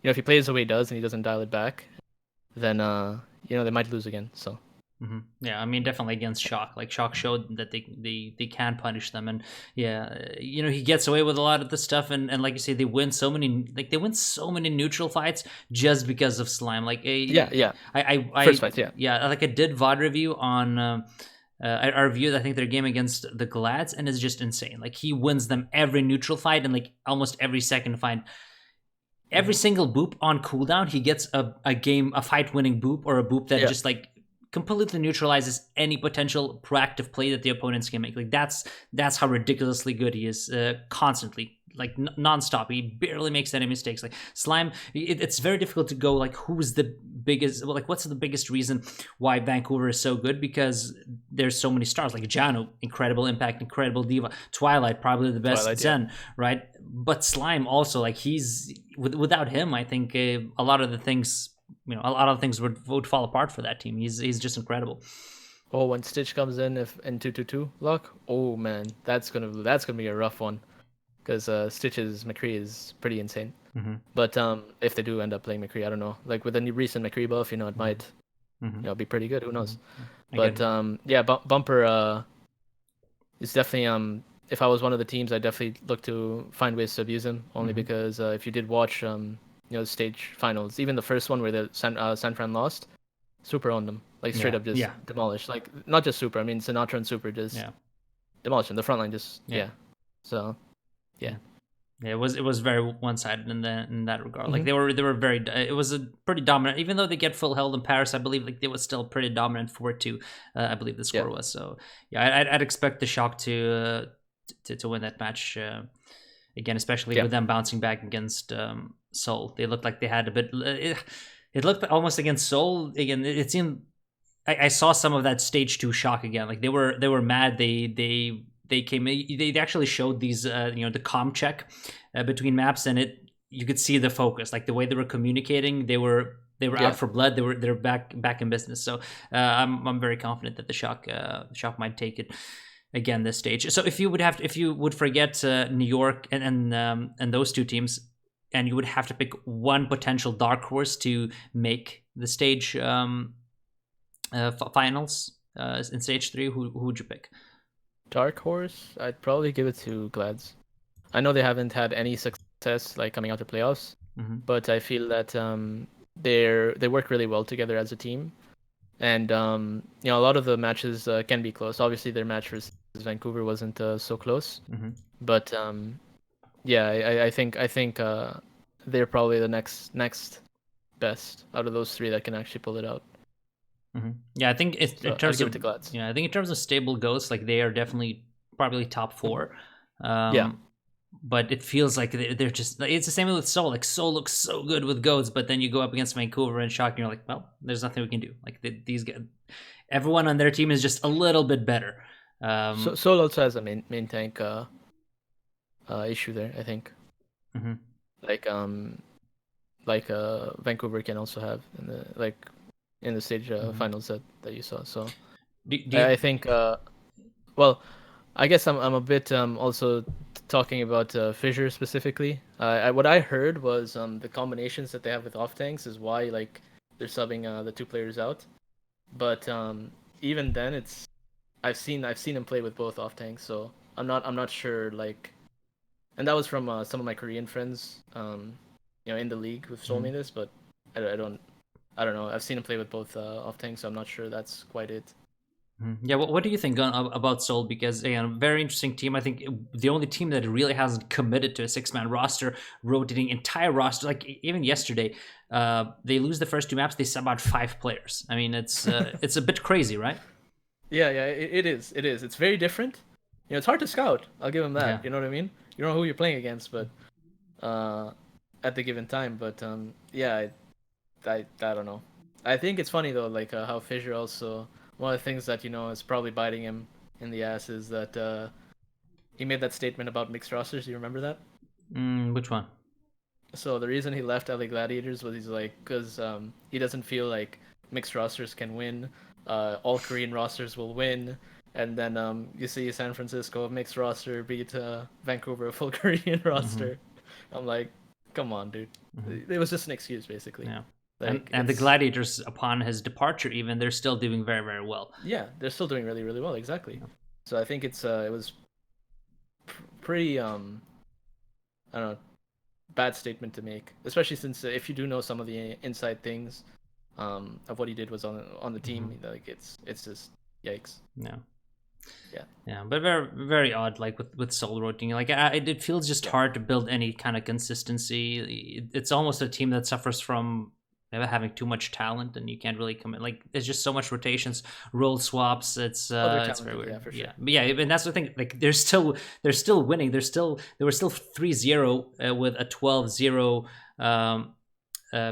if he plays the way he does and he doesn't dial it back, then they might lose again. So. Mm-hmm. Yeah, I mean, definitely against Shock. Like Shock showed that they can punish them, and yeah, he gets away with a lot of the stuff, and like you say, they win so many neutral fights just because of Slime. Like Yeah. I First fight, yeah. yeah, like I did VOD review on. I reviewed, I think, their game against the Glads, and it's just insane. Like he wins them every neutral fight, and like almost every second fight. Every single boop on cooldown, he gets a fight winning boop or a boop that just like completely neutralizes any potential proactive play that the opponents can make. Like that's how ridiculously good he is, constantly, like nonstop. He barely makes any mistakes. Like Slime, it's very difficult to go like who's the biggest. Well, like what's the biggest reason why Vancouver is so good? Because there's so many stars. Like Jano, incredible impact, incredible diva. Twilight, probably the best Zen, right? But Slime also, like he's without him, I think a lot of the things. A lot of things would fall apart for that team. He's just incredible. Oh, when Stitch comes in in 2-2-2 luck, oh man, that's gonna be a rough one, because Stitch's McCree is pretty insane. Mm-hmm. But if they do end up playing McCree, I don't know. Like with the recent McCree buff, it might be pretty good. Who knows? But yeah, Bumper is definitely if I was one of the teams, I'd definitely look to find ways to abuse him. Only because if you did watch the stage finals, even the first one where the San Fran lost, Super owned them, like straight up just demolished. Like not just Super, I mean Sinatra and Super just demolished them. The front line just So yeah. Yeah, it was very one-sided in that regard. Like they were very. It was a pretty dominant, even though they get full held in Paris. I believe like they was still pretty dominant 4-2. I believe the score was. So yeah, I'd expect the Shock to win that match again, especially with them bouncing back against Seoul. They looked like they had a bit. It looked almost against Seoul again. It seemed. I saw some of that stage 2 Shock again. Like they were mad. They came. They actually showed these, the comm check between maps, and you could see the focus, like the way they were communicating. They were out for blood. They're back in business. So I'm very confident that the Shock might take it again this stage. So if you would forget New York and those two teams, and you would have to pick one potential dark horse to make the stage finals in stage 3, who would you pick? Dark horse, I'd probably give it to Glads. I know they haven't had any success like coming out to playoffs, but I feel that they work really well together as a team, and you know, a lot of the matches can be close. Obviously, their match versus Vancouver wasn't so close, but yeah, I think they're probably the next best out of those 3 that can actually pull it out. Yeah, I think in So I'd terms give of it to Glads. yeah, I think in terms of stable ghosts, like they are definitely probably top 4. Yeah. But it feels like they're just, it's the same with Seoul. Like Seoul looks so good with goats, but then you go up against Vancouver and Shock and you're like, well, there's nothing we can do. Like these guys, everyone on their team is just a little bit better. So Seoul also has a main tank issue there, I think. Like Vancouver can also have in the stage finals that you saw. So I think well, I guess I'm a bit also talking about Fissure specifically. What I heard was the combinations that they have with off tanks is why like they're subbing the 2 players out. But even then, I've seen him play with both off tanks, so I'm not sure like, and that was from some of my Korean friends, you know, in the league who've told me this, but I don't know. I've seen him play with both off tanks, so I'm not sure that's quite it. Yeah, what do you think about Seoul? Because again, very interesting team. I think the only team that really hasn't committed to a 6-man roster, rotating entire roster. Like even yesterday, they lose the first 2 maps, they sub out 5 players. I mean, it's it's a bit crazy, right? Yeah, it is. It is. It's very different. You know, it's hard to scout. I'll give them that. Yeah. You know what I mean? You don't know who you're playing against, but at the given time. But yeah, I don't know. I think it's funny though, like how Fissure also, one of the things that you know is probably biting him in the ass is that he made that statement about mixed rosters. Do you remember that? Which one? So the reason he left LA Gladiators was he's like, because he doesn't feel like mixed rosters can win. All Korean rosters will win, and then you see San Francisco mixed roster beat Vancouver full Korean roster. I'm like, come on, dude. It was just an excuse, basically. Yeah. Like, and the Gladiators, upon his departure, even they're still doing very, very well. Yeah, they're still doing really, really well. Exactly. Yeah. So I think it was pretty I don't know, bad statement to make, especially since if you do know some of the inside things of what he did was on the team, like it's just yikes. Yeah, but very, very odd. Like with Seoul rotating, like it feels just hard to build any kind of consistency. It's almost a team that suffers from having too much talent, and you can't really commit. Like there's just so much rotations, role swaps. It's very weird. Yeah, for sure. But yeah, and that's the thing. Like they're still winning. They were still 3-0 with a 12-0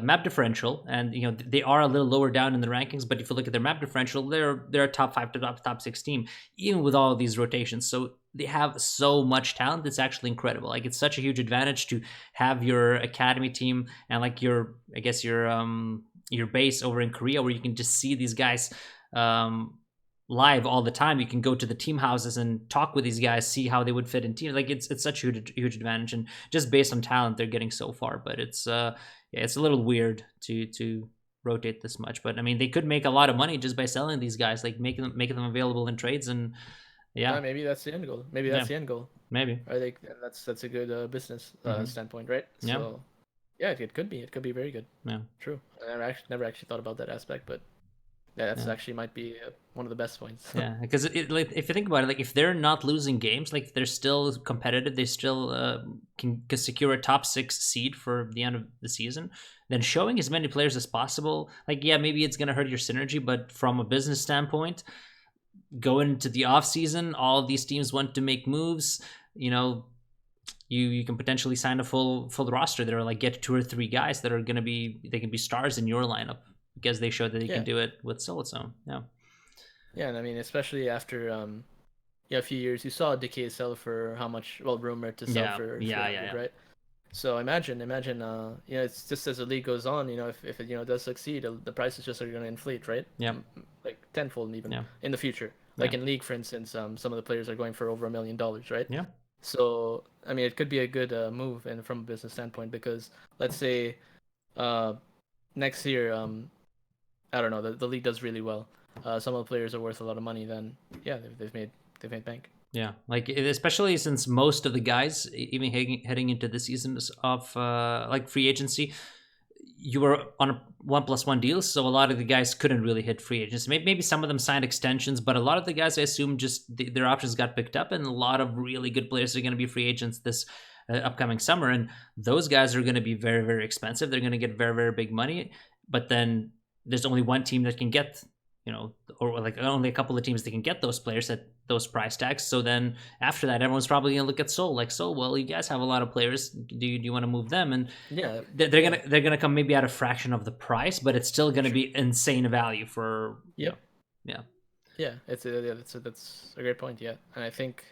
map differential, and you know they are a little lower down in the rankings. But if you look at their map differential, they're a top 5 to top 6 team, even with all of these rotations. So they have so much talent. It's actually incredible. Like it's such a huge advantage to have your academy team and like your base over in Korea, where you can just see these guys live all the time. You can go to the team houses and talk with these guys, see how they would fit in teams. Like it's such a huge advantage, and just based on talent, they're getting so far. But it's it's a little weird to rotate this much. But I mean, they could make a lot of money just by selling these guys, like making them available in trades. And yeah, maybe that's the end goal. Maybe that's the end goal. Maybe I think that's a good business standpoint, right? So yeah, it could be very good. Yeah, true. I never actually thought about that aspect, but that's actually might be one of the best points. Yeah, because like if you think about it, like if they're not losing games, like they're still competitive, they still can secure a top 6 seed for the end of the season. Then showing as many players as possible, like yeah, maybe it's gonna hurt your synergy, but from a business standpoint, going into the off season, all of these teams want to make moves. You know, you can potentially sign a full roster that are like get 2 or 3 guys that are gonna be can be stars in your lineup, because they showed that they can do it with Seoul. So yeah, and I mean, especially after a few years, you saw Decay sell for how much? Well, rumored to sell for 100, right? So imagine, you know, it's just as the league goes on, you know, if it does succeed, the prices just are going to inflate, right? Yeah, like tenfold even in the future. Like in League, for instance, some of the players are going for over $1 million, right? Yeah. So I mean, it could be a good move, and from a business standpoint, because let's say uh, next year, I don't know, the league does really well. Some of the players are worth a lot of money. Then yeah, they've made bank. Yeah, like especially since most of the guys, even heading into the seasons of like free agency, you were on a 1+1 deals, so a lot of the guys couldn't really hit free agents. Maybe some of them signed extensions, but a lot of the guys, I assume, just their options got picked up, and a lot of really good players are going to be free agents this upcoming summer, and those guys are going to be very, very expensive. They're going to get very, very big money, but then there's only one team that can get, or like only a couple of teams that can get those players at those price tags. So then after that, everyone's probably gonna look at Seoul like, Seoul, well, you guys have a lot of players. Do you want to move them? And Yeah, they're gonna come maybe at a fraction of the price, but it's still gonna be insane value for yeah, yeah. yeah. That's a great point. Yeah, and I think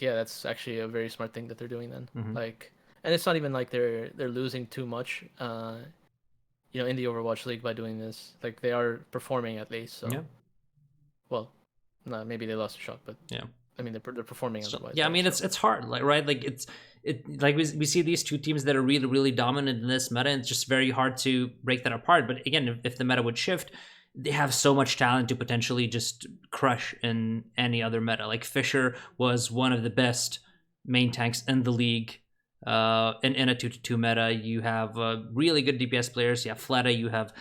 yeah, that's actually a very smart thing that they're doing then. Mm-hmm. Like, and it's not even like they're losing too much. In the Overwatch League by doing this. Like they are performing at least. So Yeah. well, no, maybe they lost a shot, but Yeah. I mean they're performing So, otherwise. yeah, I Right? mean it's hard, like, right? Like it like we see these two teams that are really, really dominant in this meta, and it's just very hard to break that apart. But again, if the meta would shift, they have so much talent to potentially just crush in any other meta. Like Fisher was one of the best main tanks in the league. In a 2-2 meta, you have really good DPS players. You have Fleta, you have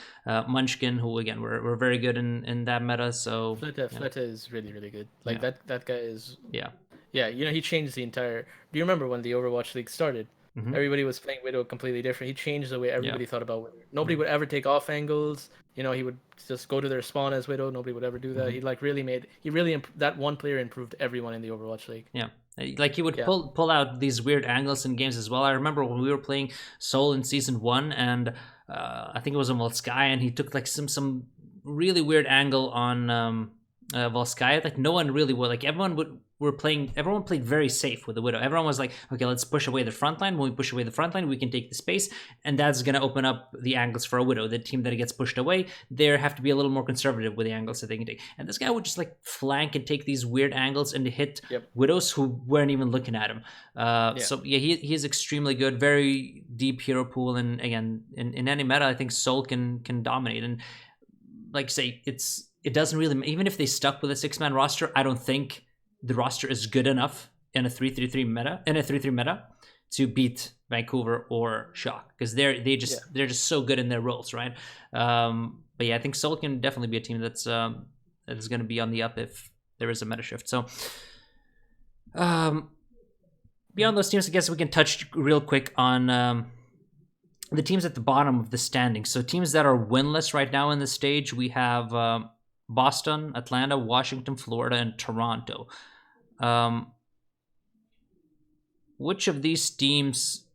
Munchkin, who again were very good in that meta. So Fleta is really really good. Like yeah, that guy is. yeah. Yeah, he changed the entire. Do you remember when the Overwatch League started? Mm-hmm. Everybody was playing Widow completely different. He changed the way Yeah. everybody thought about Widow. Nobody Yeah. would ever take off angles. He would just go to their spawn as Widow. Nobody would ever do that. Mm-hmm. He like really made. He really that one player improved everyone in the Overwatch League. Yeah. Like he would Yeah. pull out these weird angles in games as well. I remember when we were playing Soul in season 1, and I think it was on Volskaya, and he took like some really weird angle on Volskaya. Like no one really would. Like everyone played very safe with the Widow. Everyone was like, okay, let's push away the front line. When we push away the front line, we can take the space, and that's gonna open up the angles for a Widow. The team that gets pushed away, they have to be a little more conservative with the angles that they can take. And this guy would just like flank and take these weird angles and hit Widows who weren't even looking at him. So yeah, he is extremely good, very deep hero pool, and again, in any meta, I think Soul can dominate. And like say, it doesn't really, even if they stuck with a 6-man roster, I don't think the roster is good enough in a 3-3 meta to beat Vancouver or Shock, because they're just so good in their roles, right? But yeah, I think Seoul can definitely be a team that is going to be on the up if there is a meta shift. So beyond those teams, I guess we can touch real quick on the teams at the bottom of the standings. So teams that are winless right now in the stage, we have Boston, Atlanta, Washington, Florida, and Toronto. Which of these teams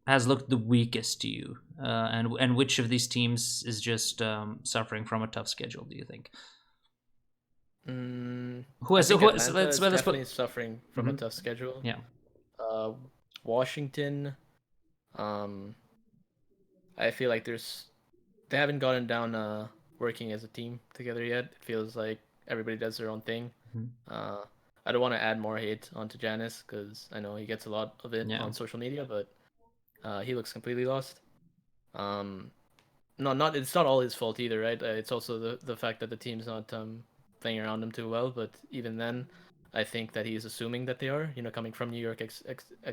has looked the weakest to you, and which of these teams is just suffering from a tough schedule? Do you think? Let's definitely suffering from a tough schedule. Yeah. Washington. I feel like they haven't gotten down working as a team together yet. It feels like everybody does their own thing. Mm-hmm. I don't want to add more hate onto Janice because I know he gets a lot of it on social media, but he looks completely lost. It's not all his fault either, right? It's also the fact that the team's not playing around him too well. But even then, I think that he's assuming that they are. Coming from New York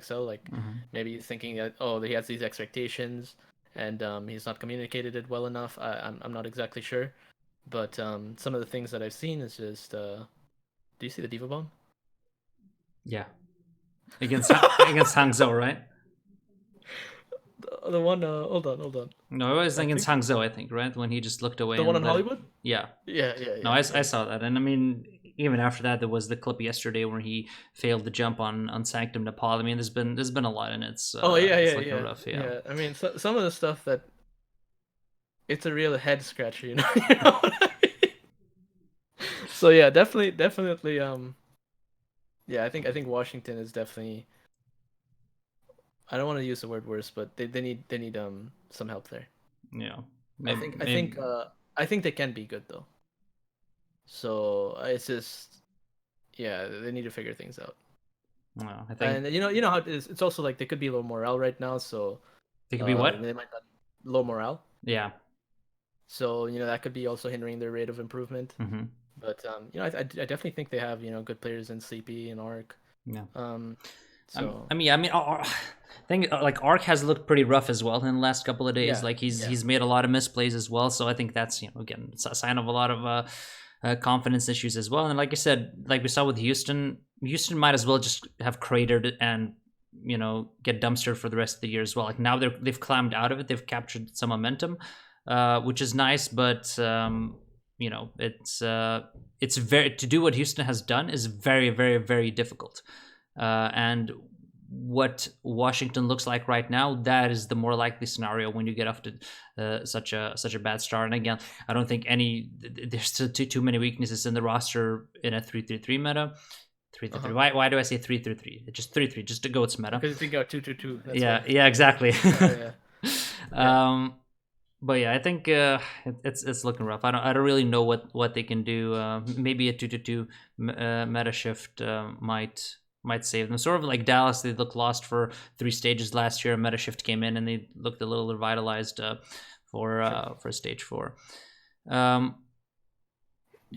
XL, like maybe he's thinking that he has these expectations and he's not communicated it well enough. I'm not exactly sure, but some of the things that I've seen is just. Do you see the Diva Bomb? Yeah, against Hangzhou, right? The one. Hold on. No, it was against Hangzhou, I think, right? When he just looked away. The one in Hollywood. Yeah. Yeah. No, I saw that, and I mean, even after that, there was the clip yesterday where he failed to jump on Sanctum Nepal. I mean, there's been a lot in it. It's rough, yeah. I mean, some of the stuff that it's a real head scratcher, you know. You know what I mean? So yeah, definitely. Yeah, I think Washington is definitely. I don't want to use the word worse, but they need some help there. Yeah, I think they can be good though. So it's just, yeah, they need to figure things out. Well, I think And you know how it is. It's also like they could be low morale right now, so they could be what? they might not low morale. Yeah. So that could be also hindering their rate of improvement. Hmm. But I definitely think they have good players in Sleepy and Arc. Yeah. Um, I so I mean, I think like Ark has looked pretty rough as well in the last couple of days. yeah, Like yeah, he's made a lot of misplays as well. So I think that's again it's a sign of a lot of confidence issues as well. And like I said, like we saw with Houston, Houston might as well just have cratered and get dumpstered for the rest of the year as well. Like now they've climbed out of it. They've captured some momentum, which is nice. But it's very to do what Houston has done is very very very difficult. And what Washington looks like right now, that is the more likely scenario when you get off to such a bad start. And again, I don't think there's still too many weaknesses in the roster in a 3-3-3 meta. 3-3-3. Why do I say 3-3-3? It's just 3-3, just to go its meta. because you think out 2-2-2. That's Yeah, why. yeah, exactly. Yeah. But yeah, I think it's looking rough. I don't really know what they can do. Maybe a 2-2-2 meta shift might save them. Sort of like Dallas, they looked lost for 3 stages last year. A meta shift came in and they looked a little revitalized for stage 4.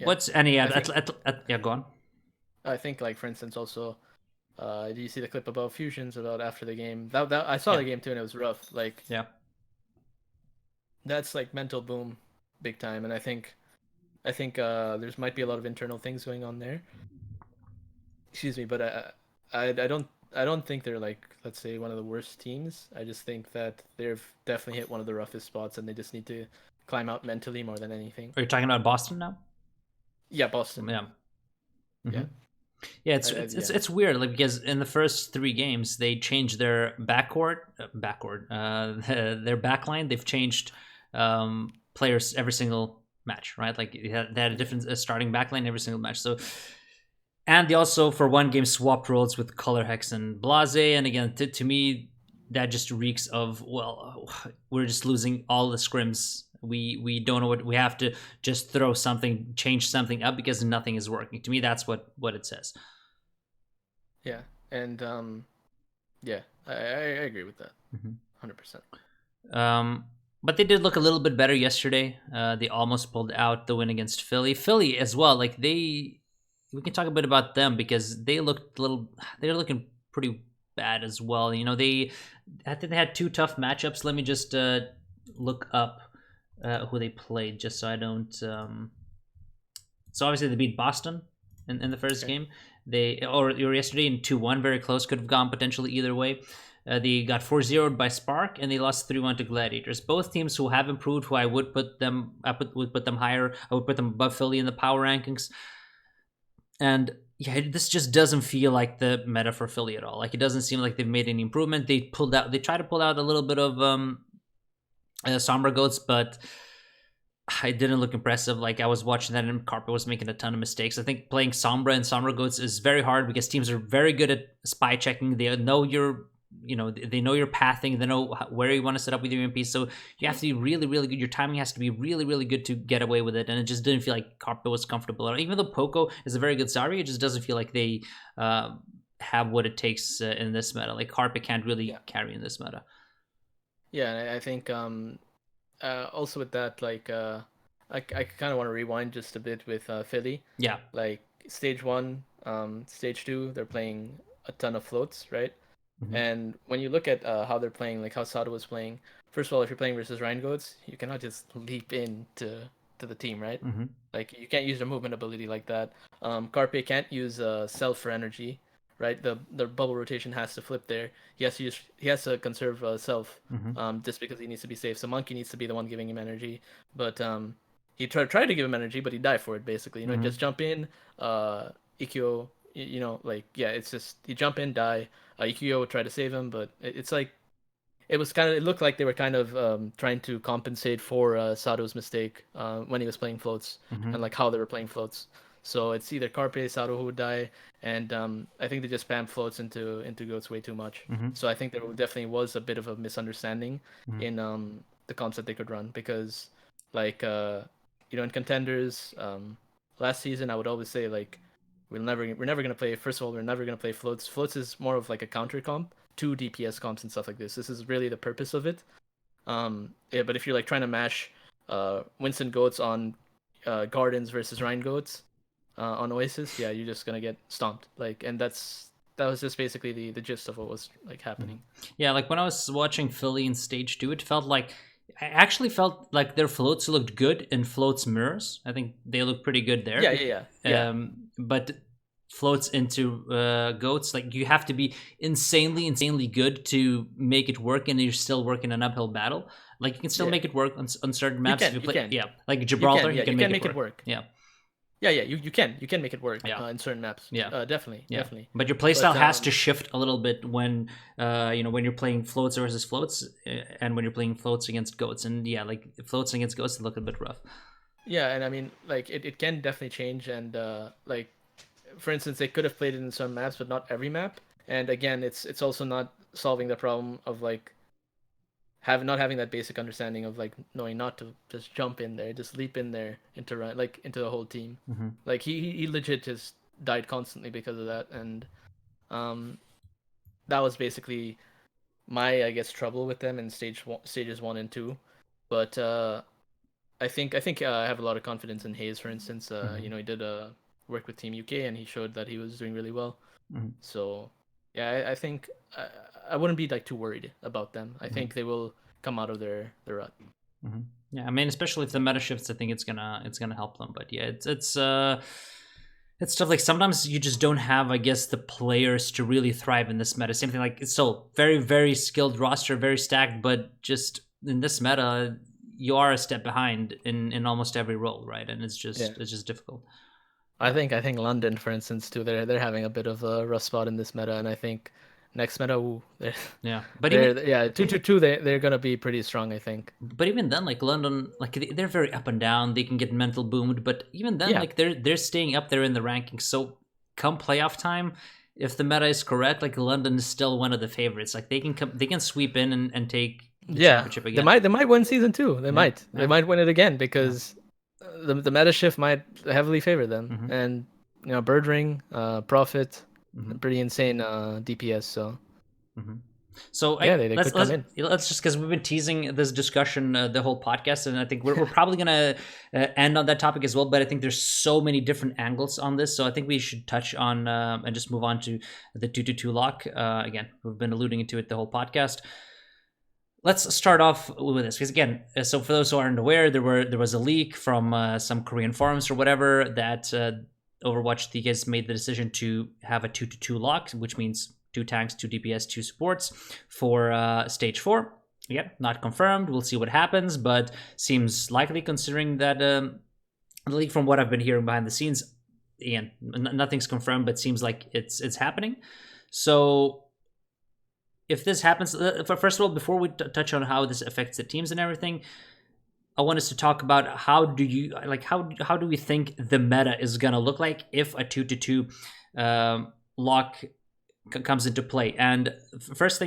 What's any yeah, go on. I think like for instance also, do you see the clip about Fusions about after the game? That I saw the game too and it was rough. Like yeah, that's like mental boom, big time. And I think there's might be a lot of internal things going on there. Excuse me, but I don't think they're like, let's say, one of the worst teams. I just think that they've definitely hit one of the roughest spots and they just need to climb out mentally more than anything. are you talking about Boston now? Yeah, Boston. Yeah. Yeah. Yeah, it's weird, like because in the first 3 games they changed their their backline. They've changed players every single match, right? Like they had a different starting backline every single match. So, and they also for one game swapped roles with Color Hex and Blase. And again, to me, that just reeks of we're just losing all the scrims. We don't know what we have to just throw something, change something up because nothing is working. To me, that's what it says. Yeah, and yeah, I agree with that, 100%. But they did look a little bit better yesterday. They almost pulled out the win against Philly. Philly as well. Like we can talk a bit about them because they're looking pretty bad as well. I think they had 2 tough matchups. Let me just look up who they played just so I don't. So obviously they beat Boston in the first game. Or yesterday in 2-1, very close, could have gone potentially either way. They got 4-0'd by Spark and they lost 3-1 to Gladiators. Both teams who have improved, who I would put them higher. I would put them above Philly in the power rankings. And yeah, this just doesn't feel like the meta for Philly at all. Like it doesn't seem like they've made any improvement. They tried to pull out a little bit of Sombra Goats, but it didn't look impressive. Like I was watching that and Carpe was making a ton of mistakes. I think playing Sombra and Sombra Goats is very hard because teams are very good at spy checking. They know they know your pathing. They know where you want to set up with your MP. So you have to be really, really good. Your timing has to be really, really good to get away with it. And it just didn't feel like Carpe was comfortable. Even though Poco is a very good Zarya, it just doesn't feel like they have what it takes in this meta. Like Carpe can't really carry in this meta. Yeah, and I think also with that, like I kind of want to rewind just a bit with Philly. Yeah. Like stage 1, stage 2, they're playing a ton of floats, right? Mm-hmm. And when you look at how they're playing, like how Sato was playing, first of all, if you're playing versus Rhine Goats, you cannot just leap in to the team, right? Mm-hmm. Like you can't use their movement ability like that. Carpe can't use Self for energy, right? The bubble rotation has to flip there. He has to conserve Self, just because he needs to be safe. So Monkey needs to be the one giving him energy, but he tried to give him energy, but he died for it basically. Just jump in, Ikkyo, like yeah, it's just you jump in, die. Ikkyo would try to save him, but it's like it looked like they were kind of trying to compensate for Sato's mistake when he was playing floats and like how they were playing floats. So it's either Carpe, Sato who would die, and I think they just spam floats into goats way too much. So I think there definitely was a bit of a misunderstanding in the comps that they could run because, like in contenders, last season I would always say like we're never gonna play. First of all, we're never gonna play floats. Floats is more of like a counter comp to DPS comps and stuff like this. This is really the purpose of it. Yeah, but if you're like trying to mash Winston goats on Gardens versus Rhine goats on Oasis, yeah, you're just gonna get stomped. Like, and that was just basically the gist of what was like happening. Yeah, like when I was watching Philly in stage 2, it felt like I actually felt like their floats looked good in floats mirrors. I think they look pretty good there. Yeah. But floats into goats, like you have to be insanely good to make it work, and you're still working an uphill battle. Like you can still make it work on certain maps if you play. can. Yeah, like Gibraltar, you can make it work. Yeah. Yeah, you can make it work in certain maps. Yeah. Definitely. But your playstyle has to shift a little bit when when you're playing floats versus floats, and when you're playing floats against goats. And yeah, like floats against goats look a bit rough. Yeah, and I mean, like it can definitely change, and like for instance, they could have played it in some maps, but not every map. And again, it's also not solving the problem of like not having that basic understanding of like knowing not to just jump in there, just leap in there into the whole team. Mm-hmm. Like he legit just died constantly because of that, and um, that was basically my trouble with them in stages 1 and 2. But I have a lot of confidence in Hayes, for instance. He did work with Team UK and he showed that he was doing really well. Mm-hmm. So yeah, I think I wouldn't be like too worried about them. I think they will come out of their rut. Mm-hmm. Yeah, I mean, especially if the meta shifts, I think it's gonna help them. But yeah, it's stuff like sometimes you just don't have, I guess, the players to really thrive in this meta. Same thing, like it's still very skilled roster, very stacked, but just in this meta, you are a step behind in almost every role, right? And it's just difficult. I think London, for instance, too. They're having a bit of a rough spot in this meta, and I think next meta, but they're even 2-2-2. They're gonna be pretty strong, I think. But even then, like London, like they're very up and down. They can get mental boomed, but even then, like they're staying up there in the rankings. So come playoff time, if the meta is correct, like London is still one of the favorites. Like they can sweep in and take the championship again. They might win season 2. They might win it again because the meta shift might heavily favor them. And Bird Ring, Prophet, pretty insane DPS. So. So let's just, because we've been teasing this discussion the whole podcast, and I think we're probably gonna end on that topic as well. But I think there's so many different angles on this, so I think we should touch on and just move on to the 2-2 lock. Again, we've been alluding to it the whole podcast. Let's start off with this, because again, so for those who aren't aware, there was a leak from some Korean forums or whatever that Overwatch TK's made the decision to have a 2-2 lock, which means 2 tanks, 2 DPS, 2 supports for stage 4. Yeah, not confirmed. We'll see what happens, but seems likely considering that the leak, from what I've been hearing behind the scenes, again, nothing's confirmed, but seems like it's happening. So if this happens, first of all, before we touch on how this affects the teams and everything, I want us to talk about how do we think the meta is gonna look like if a 2-2 lock comes into play. And first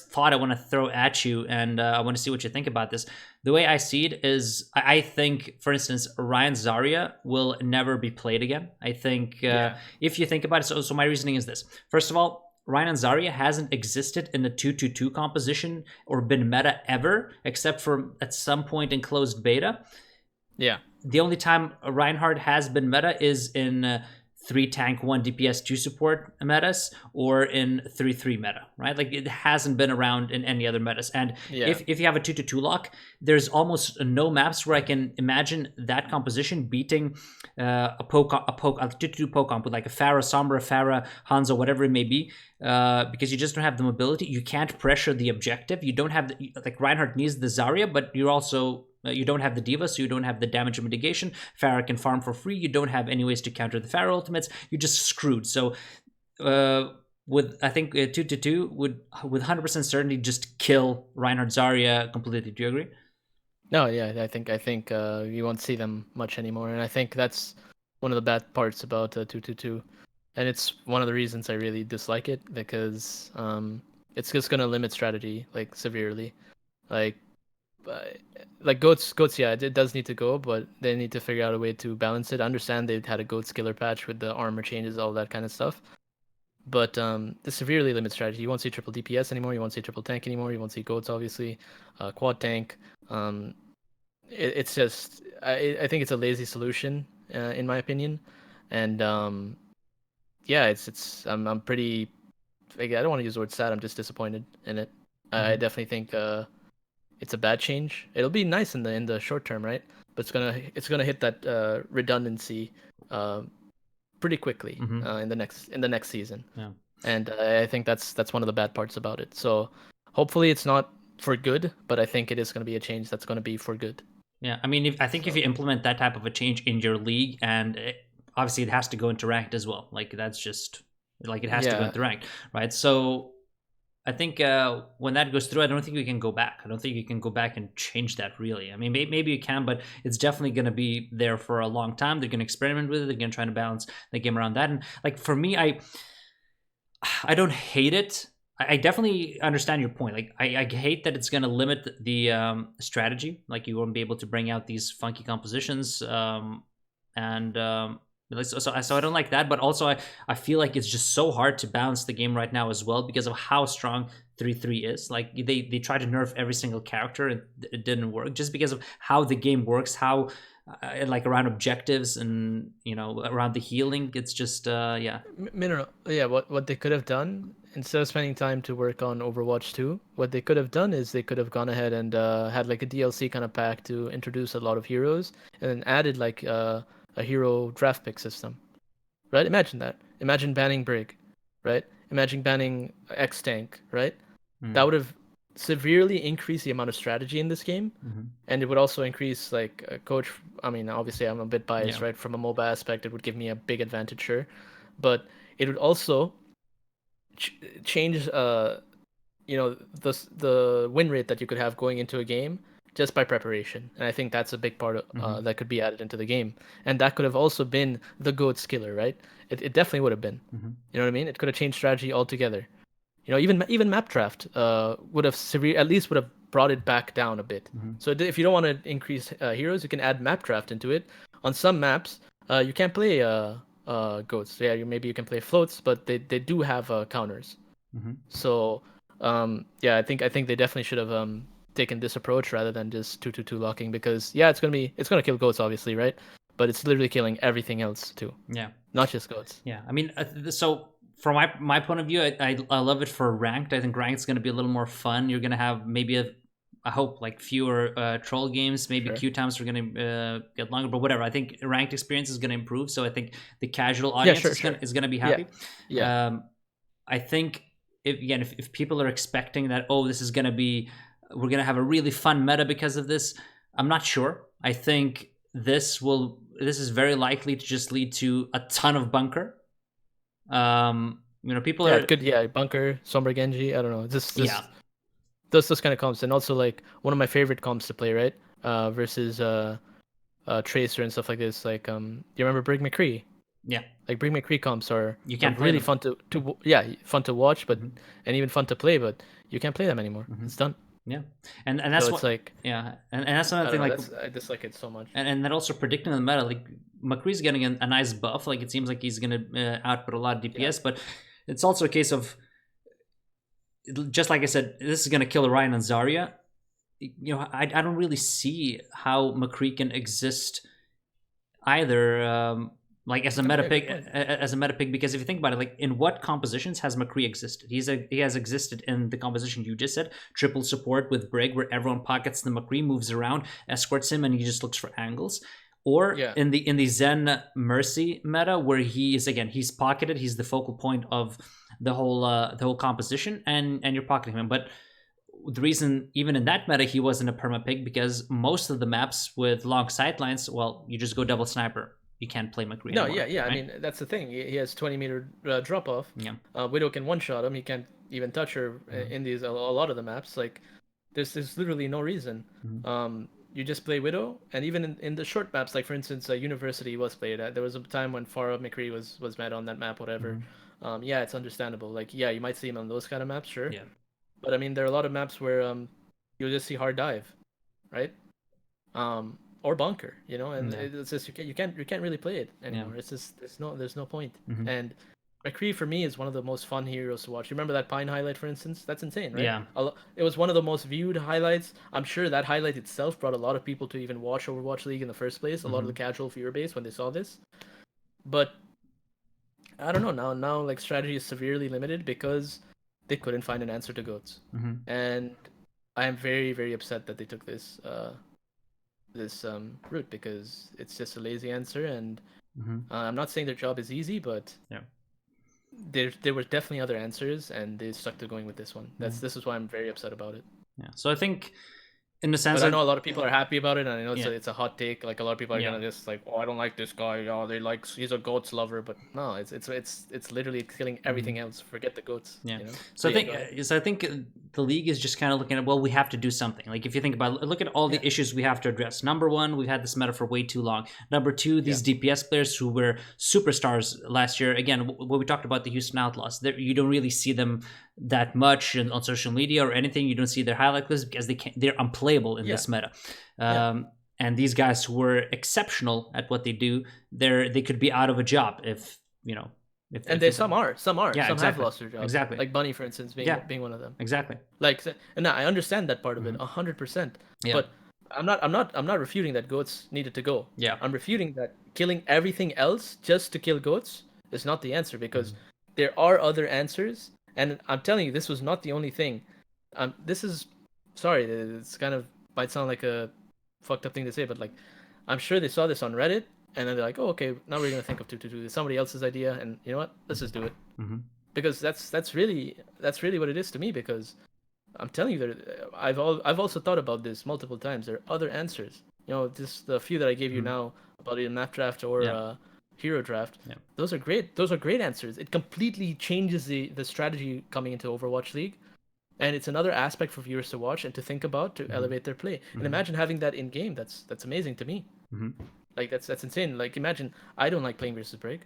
thought I want to throw at you, and I want to see what you think about this. The way I see it is, I think, for instance, Ryan Zarya will never be played again. I think if you think about it, so my reasoning is this. First of all, Ryan and Zarya hasn't existed in a 2-2-2 composition or been meta ever, except for at some point in closed beta. Yeah. The only time Reinhardt has been meta is in 3 tank, 1 DPS, 2 support metas, or in 3-3 meta, right? Like it hasn't been around in any other metas. And if you have a 2-2 lock, there's almost no maps where I can imagine that composition beating a 2-2 poke comp with like a Pharah, Sombra, Pharah, Hanzo, whatever it may be, because you just don't have the mobility. You can't pressure the objective. You don't have like Reinhardt needs the Zarya, but you're also you don't have the D.Va, so you don't have the damage mitigation. Pharah can farm for free. You don't have any ways to counter the Pharah ultimates. You're just screwed. So with I think 2-2 would with 100% certainty just kill Reinhardt Zarya completely. Do you agree? No, yeah, I think you won't see them much anymore, and I think that's one of the bad parts about 2-2-2, and it's one of the reasons I really dislike it, because it's just gonna limit strategy like severely. Like like goats, yeah, it does need to go, but they need to figure out a way to balance it. I understand they've had a goat skiller patch with the armor changes, all that kind of stuff. But the severely limit strategy, you won't see triple DPS anymore. You won't see triple tank anymore. You won't see goats, obviously. Quad tank. It's just I think it's a lazy solution in my opinion, and yeah, I'm pretty. I don't want to use the word sad. I'm just disappointed in it. I definitely think it's a bad change. It'll be nice in the short term, right? But it's gonna hit that redundancy pretty quickly in the next season. Yeah. And I think that's one of the bad parts about it. So hopefully it's not for good, but I think it is going to be a change that's going to be for good. Yeah, I mean, I think if you implement that type of a change in your league, and obviously it has to go into ranked as well. Like that's just like it has to go into ranked, right? So I think when that goes through, I don't think we can go back. I don't think you can go back and change that really. I mean, maybe you can, but it's definitely going to be there for a long time. They're going to experiment with it. They're going to try to balance the game around that. And like for me, I don't hate it. I definitely understand your point. Like, I hate that it's going to limit the strategy. Like, you won't be able to bring out these funky compositions. And so I don't like that. But also, I feel like it's just so hard to balance the game right now as well because of how strong 3-3 is. Like, they try to nerf every single character and it didn't work just because of how the game works, how like around objectives and around the healing. It's just yeah. Mineral, yeah. What they could have done instead of spending time to work on Overwatch 2, what they could have done is they could have gone ahead and had like a DLC kind of pack to introduce a lot of heroes, and then added like a hero draft pick system, right? Imagine that. Imagine banning Brig, right? Imagine banning X Tank, right? That would have severely increased the amount of strategy in this game, and it would also increase like coach. I mean, obviously, I'm a bit biased, right? From a MOBA aspect, it would give me a big advantage, sure, but it would also change the win rate that you could have going into a game just by preparation. And I think that's a big part of, that could be added into the game, and that could have also been the goat skiller, right? It definitely would have been. You know what I mean? It could have changed strategy altogether. Even map draft would have at least would have brought it back down a bit. So if you don't want to increase heroes, you can add map draft into it. On some maps, you can't play goats. Yeah, maybe you can play floats, but they do have counters. So yeah, I think they definitely should have taken this approach rather than just 2-2-2 locking, because yeah, it's gonna kill goats obviously, right? But it's literally killing everything else too. Yeah, not just goats. Yeah, I mean, so from my point of view, I love it for ranked. I think ranked is going to be a little more fun. You're going to have maybe I hope like fewer troll games. Maybe queue times are going to get longer, but whatever. I think ranked experience is going to improve. So I think the casual audience is going to be happy. Yeah. I think if people are expecting that, this is going to be, we're going to have a really fun meta because of this, I'm not sure. I think this is very likely to just lead to a ton of bunker. People are good. Yeah, bunker, Sombra Genji. I don't know. Those kind of comps, and also like one of my favorite comps to play, right? Versus Tracer and stuff like this. Like you remember Brig McCree? Yeah. Like Brig McCree comps are really fun to fun to watch, but and even fun to play, but you can't play them anymore. It's done. Yeah, and that's so it's like and that's another thing. Like I dislike it so much. And that also predicting the meta, like McCree's getting a nice buff. Like it seems like he's gonna output a lot of DPS, but it's also a case of, just like I said, this is gonna kill Orion and Zarya. I don't really see how McCree can exist either. Like as a meta pick, because if you think about it, like in what compositions has McCree existed? He has existed in the composition you just said, triple support with Brig, where everyone pockets the McCree, moves around, escorts him, and he just looks for angles. Or in the Zen Mercy meta, where he's pocketed, he's the focal point of the whole composition, and you're pocketing him. But the reason, even in that meta, he wasn't a perma pick, because most of the maps with long sightlines, well, you just go double sniper. You can't play McCree anymore, right? I mean, that's the thing. He has 20-meter drop off. Yeah. Widow can one-shot him. He can't even touch her in these a lot of the maps. Like, there's literally no reason. You just play Widow, and even in the short maps, like for instance, University was played at. There was a time when Farah McCree was met on that map, whatever. Yeah, it's understandable. Like, yeah, you might see him on those kind of maps, sure. Yeah. But I mean, there are a lot of maps where you'll just see hard dive. right? Or bunker, and Yeah. it's just you can't really play it anymore. Yeah. It's just there's no point. Mhm. And McCree for me is one of the most fun heroes to watch. You remember that Pine highlight, for instance? That's insane, right? Yeah. It was one of the most viewed highlights. I'm sure that highlight itself brought a lot of people to even watch Overwatch League in the first place. A lot of the casual viewer base when they saw this. But I don't know now. Like strategy is severely limited because they couldn't find an answer to goats, Mhm. and I am very very upset that they took this route because it's just a lazy answer. And Mhm. I'm not saying their job is easy, but Yeah. there were definitely other answers, and they stuck to going with this one. Yeah. This is why I'm very upset about it. Yeah. So I think, in the sense But I know that, a lot of people are happy about it, and I know yeah. it's a hot take. Like a lot of people are Yeah. gonna just like, oh, I don't like this guy. Oh, he's a goats lover. But no, it's literally killing everything else. Forget the goats. Yeah. You know. So I Yeah, think go ahead. so I think the league is just kind of looking at, well, we have to do something. Like if you think about, look at all the Yeah. issues we have to address. Number one, we've had this meta for way too long. Number two, these Yeah. DPS players who were superstars last year. Again, what we talked about the Houston Outlaws, you don't really see them that much on social media or anything. You don't see their highlight lists because they're unplayable in Yeah. this meta. Yeah. And these guys who were exceptional at what they do, they could be out of a job if And if some yeah, some have exactly. lost their jobs. Exactly. Like Bunny, for instance, Yeah. being one of them. Exactly. Like, and I understand that part of it 100%. Yeah. But I'm not refuting that goats needed to go. Yeah. I'm refuting that killing everything else just to kill goats is not the answer, because there are other answers, and I'm telling you, this was not the only thing. This is, sorry, it's kind of might sound like a fucked up thing to say, but like, I'm sure they saw this on Reddit, and then they're like, oh, okay, now we're gonna think of 222. It's somebody else's idea, and you know what? Let's just do it. Because that's really what it is to me. Because I'm telling you that I've also thought about this multiple times. There are other answers. Just the few that I gave you now about either map draft or hero draft. Yeah. Those are great. Those are great answers. It completely changes the strategy coming into Overwatch League, and it's another aspect for viewers to watch and to think about to elevate their play. And imagine having that in game. That's amazing to me. Like that's insane. Like imagine I don't like playing versus break.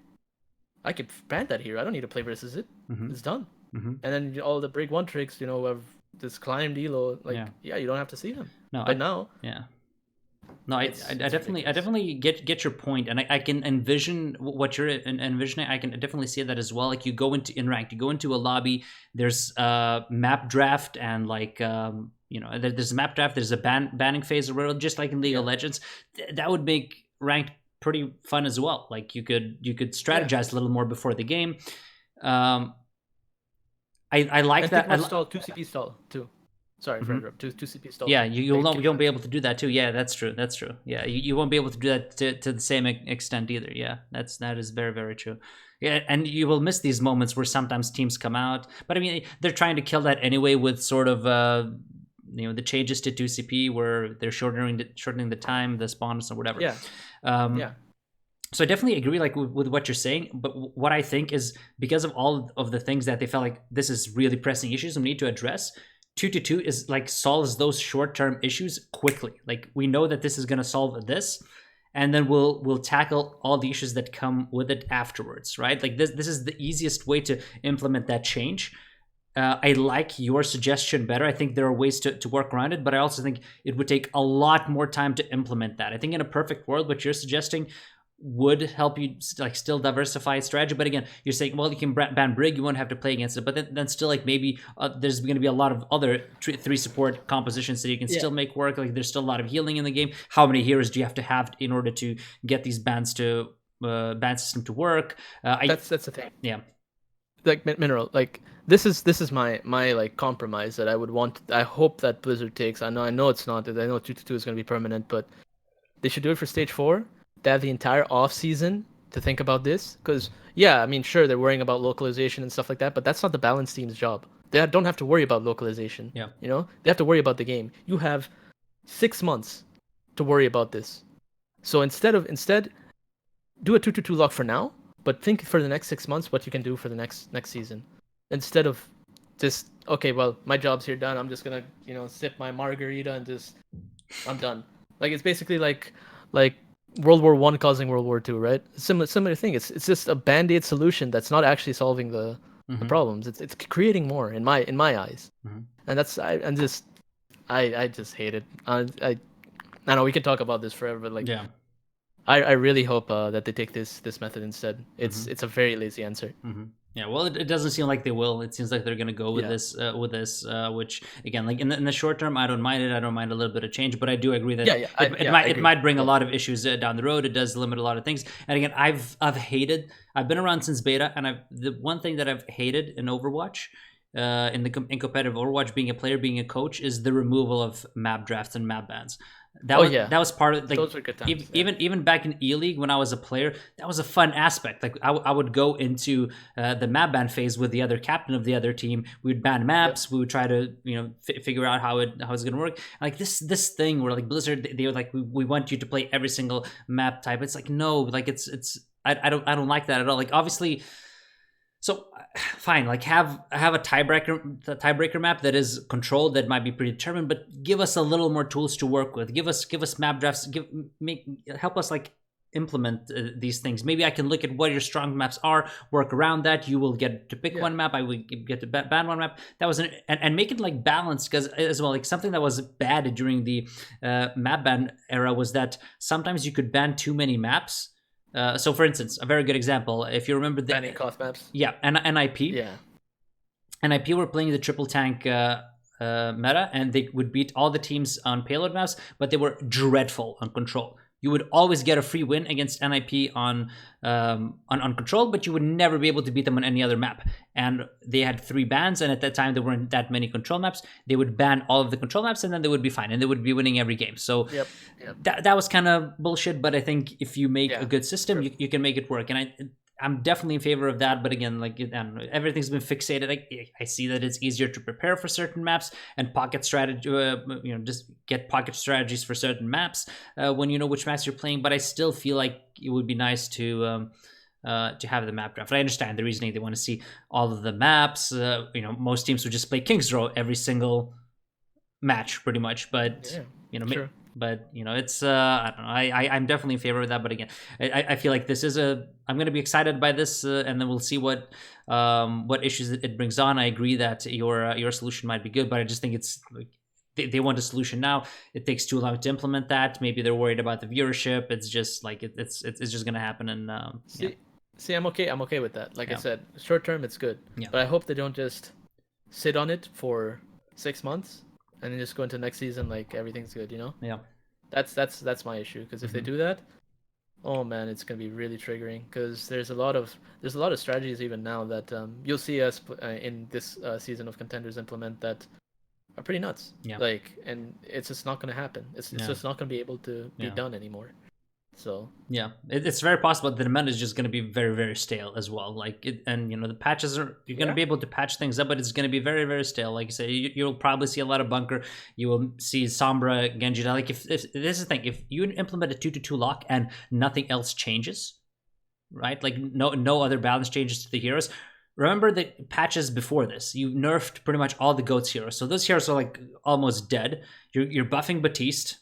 I could ban that here. I don't need to play versus it. It's done. And then all the break one tricks, have this climb elo. Like you don't have to see them. No, but now. Yeah. No, I definitely ridiculous. get your point, and I can envision what you're envisioning. I can definitely see that as well. Like you go into in ranked, you go into a lobby. There's map draft and like there's a map draft. There's a banning phase, or just like in League of Legends. That would make ranked pretty fun as well. Like you could strategize a little more before the game. I like and that. Think about stall 2CP stall too. Sorry for interrupting. 2CP stall. Yeah, you won't be able to do that too. Yeah, that's true. Yeah, you won't be able to do that to the same extent either. Yeah, that is very very true. Yeah, and you will miss these moments where sometimes teams come out, but I mean they're trying to kill that anyway with sort of the changes to 2CP where they're shortening the time, the spawns or whatever. Yeah. So I definitely agree, like with what you're saying. But what I think is because of all of the things that they felt like this is really pressing issues we need to address. 222 is like solves those short-term issues quickly. Like we know that this is going to solve this, and then we'll tackle all the issues that come with it afterwards, right? Like this is the easiest way to implement that change. I like your suggestion better. I think there are ways to work around it, but I also think it would take a lot more time to implement that. I think in a perfect world, what you're suggesting would help you like still diversify strategy. But again, you're saying, well, you can ban Brig, you won't have to play against it. But then still like maybe there's going to be a lot of other 3 support compositions that you can still make work. Like there's still a lot of healing in the game. How many heroes do you have to have in order to get these bans to ban system to work? That's the thing. Yeah. Like Mineral, like this is my like compromise that I would want. I hope that Blizzard takes. I know it's not. I know 222 is going to be permanent, but they should do it for stage 4. They have the entire off season to think about this, because I mean, sure, they're worrying about localization and stuff like that, but that's not the balance team's job. They don't have to worry about localization. Yeah. They have to worry about the game. You have 6 months to worry about this. So instead do a 222 lock for now, but think for the next 6 months what you can do for the next season, instead of just, okay, well, my job's here done. I'm just gonna sip my margarita and just I'm done. Like it's basically like World War I causing World War II, right? Similar thing. It's just a band-aid solution that's not actually solving the problems. It's creating more in my eyes, and I just hate it. I know we can talk about this forever, but like Yeah. I really hope that they take this method instead. It's Mm-hmm. it's a very lazy answer. Mm-hmm. Yeah, well, it doesn't seem like they will. It seems like they're going to go with Yeah. this, which again, like in the short term, I don't mind it. I don't mind a little bit of change, but I do agree that Yeah, it I it agree. might bring a Yeah. lot of issues down the road. It does limit a lot of things. And again, I've been around since beta, and the one thing that I've hated in Overwatch, in competitive Overwatch, being a player, being a coach, is the removal of map drafts and map bans. Oh yeah, That was part of, like, those were good times. Yeah. even back in E League when I was a player, that was a fun aspect. Like I would go into the map ban phase with the other captain of the other team. We would ban maps. Yep. We would try to figure out how it's going to work. Like this thing where like Blizzard, they were like, we want you to play every single map type. It's like, no, like it's I don't like that at all. Like obviously. So fine, like have a tiebreaker map that is controlled, that might be predetermined, but give us a little more tools to work with. Give us map drafts. Help us like implement these things. Maybe I can look at what your strong maps are, work around that. You will get to pick one map. I will get to ban one map. That was and make it like balanced, because as well, like something that was bad during the map ban era was that sometimes you could ban too many maps. So, for instance, a very good example, if you remember the Banning cost maps. yeah, NIP. Yeah. NIP were playing the triple tank meta, and they would beat all the teams on payload maps, but they were dreadful on control. You would always get a free win against NIP on control, but you would never be able to beat them on any other map. And they had 3 bans, and at that time there weren't that many control maps. They would ban all of the control maps, and then they would be fine, and they would be winning every game. So Yep. that was kind of bullshit. But I think if you make a good system, you can make it work. And I'm definitely in favor of that, but again, like I don't know, everything's been fixated. I see that it's easier to prepare for certain maps and pocket strategy, just get pocket strategies for certain maps when you know which maps you're playing. But I still feel like it would be nice to have the map draft. I understand the reasoning; they want to see all of the maps. Most teams would just play King's Row every single match, pretty much. But Sure. But it's I don't know. I'm definitely in favor of that. But again, I feel like this is I'm going to be excited by this, and then we'll see what issues it brings on. I agree that your solution might be good, but I just think it's like they want a solution now. It takes too long to implement that. Maybe they're worried about the viewership. It's just like it's just going to happen. And see, I'm okay with that. Like I said, short term it's good, but I hope they don't just sit on it for 6 months and then just go into next season like everything's good, Yeah. That's my issue, because if they do that, oh man, it's gonna be really triggering, because there's a lot of strategies even now that you'll see us in this season of Contenders implement that are pretty nuts. Yeah. Like, and it's just not gonna happen. It's just not gonna be able to be done anymore. So yeah, it's very possible that the meta is just going to be very, very stale as well. Like the patches you're going to be able to patch things up, but it's going to be very, very stale. Like you say, you'll probably see a lot of bunker. You will see Sombra, Genji. Like if this is the thing, if you implement a 2-2 lock and nothing else changes, right? Like no other balance changes to the heroes. Remember the patches before this, you nerfed pretty much all the GOATS heroes. So those heroes are like almost dead. You're buffing Batiste.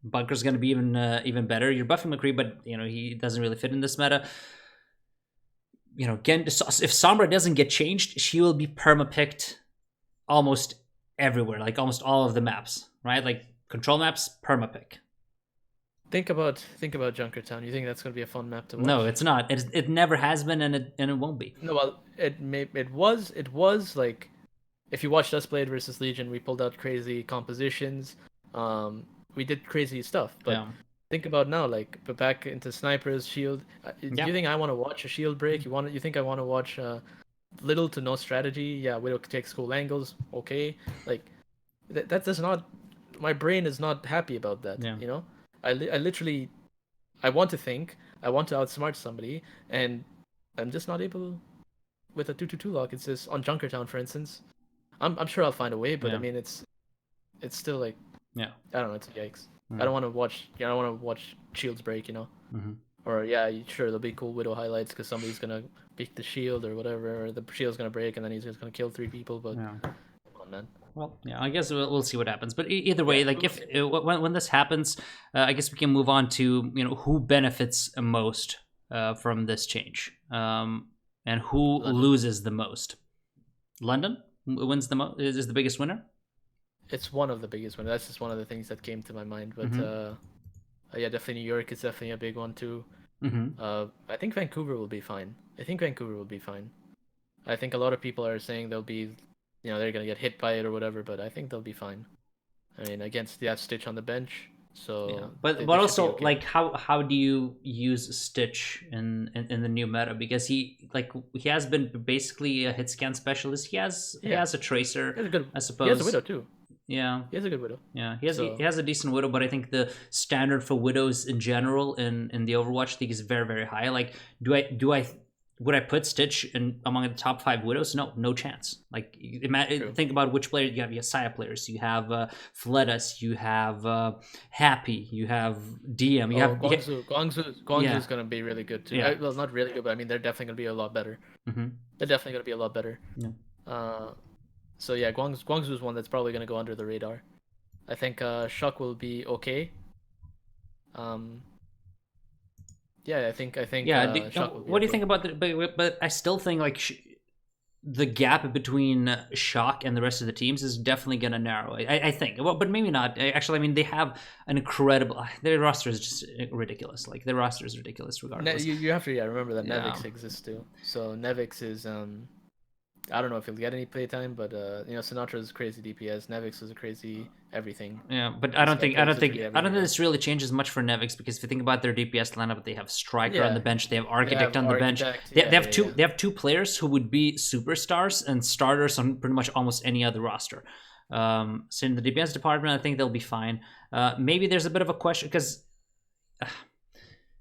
Bunker's going to be even better. You're buffing McCree, but he doesn't really fit in this meta. Again, if Sombra doesn't get changed, she will be perma-picked almost everywhere, like almost all of the maps, right? Like control maps, perma-pick. Think about Junkertown. You think that's going to be a fun map to watch? No, it's not. It never has been, and it won't be. No, well, it was like, if you watched us play it versus Legion, we pulled out crazy compositions. We did crazy stuff, but think about now, like, but back into snipers, shield. Do you think I want to watch a shield break? You think I want to watch little to no strategy? Yeah, Widow takes cool angles. Okay, like that does not. My brain is not happy about that. Yeah. I literally, I want to think, I want to outsmart somebody, and I'm just not able with a 2-2 lock. It's just on Junkertown, for instance. I'm sure I'll find a way, but I mean, it's still like. Yeah. I don't know. It's yikes. I don't want to watch. I don't want to watch shields break. Mm-hmm. Or sure, there'll be cool Widow highlights because somebody's gonna pick the shield or whatever, or the shield's gonna break and then he's just gonna kill 3 people. But come on, man. Well, I guess we'll see what happens. But either way, like when this happens, I guess we can move on to who benefits most from this change, and who loses the most. London wins the most. Is the biggest winner. It's one of the biggest ones. That's just one of the things that came to my mind. But Yeah, definitely New York is definitely a big one too. Mm-hmm. I think Vancouver will be fine. I think Vancouver will be fine. I think a lot of people are saying they'll be, they're gonna get hit by it or whatever, but I think they'll be fine. I mean, against that Stitch on the bench, Yeah, so but they should be also okay. like how do you use Stitch in the new meta, because he has been basically a hit scan specialist. He Yeah, has a tracer, he has a good. I He has a suppose. Widow too. Yeah, He has a good Widow. yeah, he So has a decent widow, but I think the standard for widows in general in the Overwatch League is very very high. Like, do I would I put Stitch in among the top 5 widows? No, no chance. Like, true. think about which players you have. You have Saya players, you have Fletus, you have Happy, you have DM, Oh, you have Guangzhou yeah, is gonna be really good too. yeah. Well, not really good, but I mean they're definitely gonna be a lot better. Hmm. They're definitely gonna be a lot better. Yeah. Uh, so yeah, Guangzhou is one that's probably gonna go under the radar. I think Shuck will be okay. Um, yeah, I think Yeah. Shuck will be What do you okay. think about the? But I still think like the gap between Shock and the rest of the teams is definitely going to narrow. I think. Well, but maybe not. Actually, I mean, they have an incredible. Their roster is just ridiculous. Like, their roster is ridiculous, regardless. You have to remember that Yeah. Nevix exists too. So Nevix is I don't know if he'll get any playtime, but Sinatra's crazy DPS. Nevix is a crazy everything. Yeah, but This guy plays literally I every don't think hero. this really changes much for Nevix, because if you think about their DPS lineup, they have Striker on the Yeah, bench, they have they Architect have on the bench. Architect. They, Yeah, they have yeah, two yeah. they have two players who would be superstars and starters on pretty much almost any other roster. So in the DPS department, I think they'll be fine. Maybe there's a bit of a question because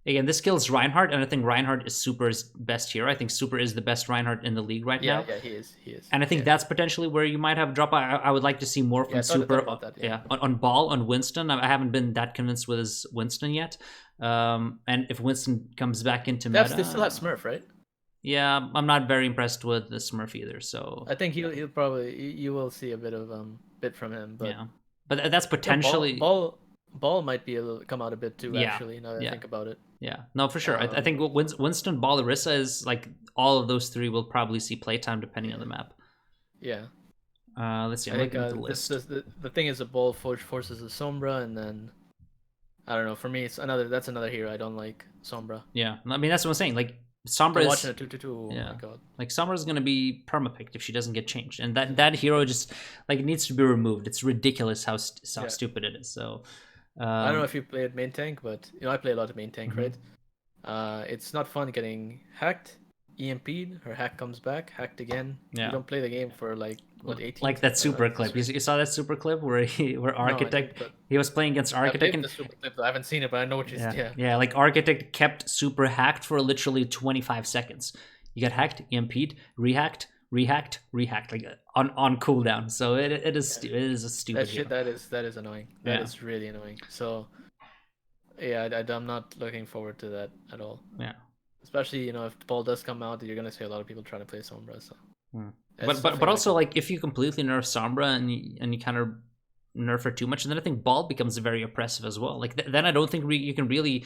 again, this kills Reinhardt, and I think Reinhardt is Super's best hero. I think Super is the best Reinhardt in the league right Yeah, now. yeah, he is. He is. And I think Yeah, that's potentially where you might have a drop. I would like to see more yeah. from Thought Super. about that. Yeah. Yeah, on Ball, on Winston. I haven't been that convinced with his Winston yet. And if Winston comes back into meta, They still have Smurf, right? yeah, I'm not very impressed with the Smurf either. So I think he'll probably you will see a bit of bit from him, but yeah, but that's yeah, potentially ball might be come out a bit too. yeah, Actually, now that I yeah, think about it. yeah. No, for sure. I think Um, Winston, Ball, Orisa is like all of those three will probably see playtime depending on yeah, the map. yeah. Let's see. I I'm think looking at the this, list. the thing is the ball forces a Sombra, and then I don't know. For me, it's that's another hero I don't like. Sombra. Yeah, I mean that's what I'm saying. Like, After Sombra watching is a 2-2-2, oh yeah. my god. Like, Summer's gonna be permapicked if she doesn't get changed, and that hero just like it needs to be removed. It's ridiculous how Yeah. stupid it is. So, I don't know if you played main tank, but I play a lot of main tank, mhm. right? It's not fun getting hacked, EMP'd, her hack comes back, hacked again. You Yeah, don't play the game for like what 18 like that seconds? I don't know, super it's clip. crazy. You saw that super clip where No, I Architect didn't, but he was playing against I Architect played and the super clip. I haven't seen it, but I know what you yeah, yeah. yeah, like Architect kept super hacked for literally 25 seconds. You got hacked, EMP'd, rehacked, rehacked, like on cooldown. So it is Yeah. it is a stupid That shit hero. that is annoying. That Yeah, is really annoying. So yeah, I'm not looking forward to that at all. yeah. Especially, if the ball does come out, you're gonna see a lot of people trying to play Sombra. So Hmm. that's But definitely also, like like, if you completely nerf Sombra and you kind of nerf her too much, then I think Ball becomes very oppressive as well. Like, then I don't think you can really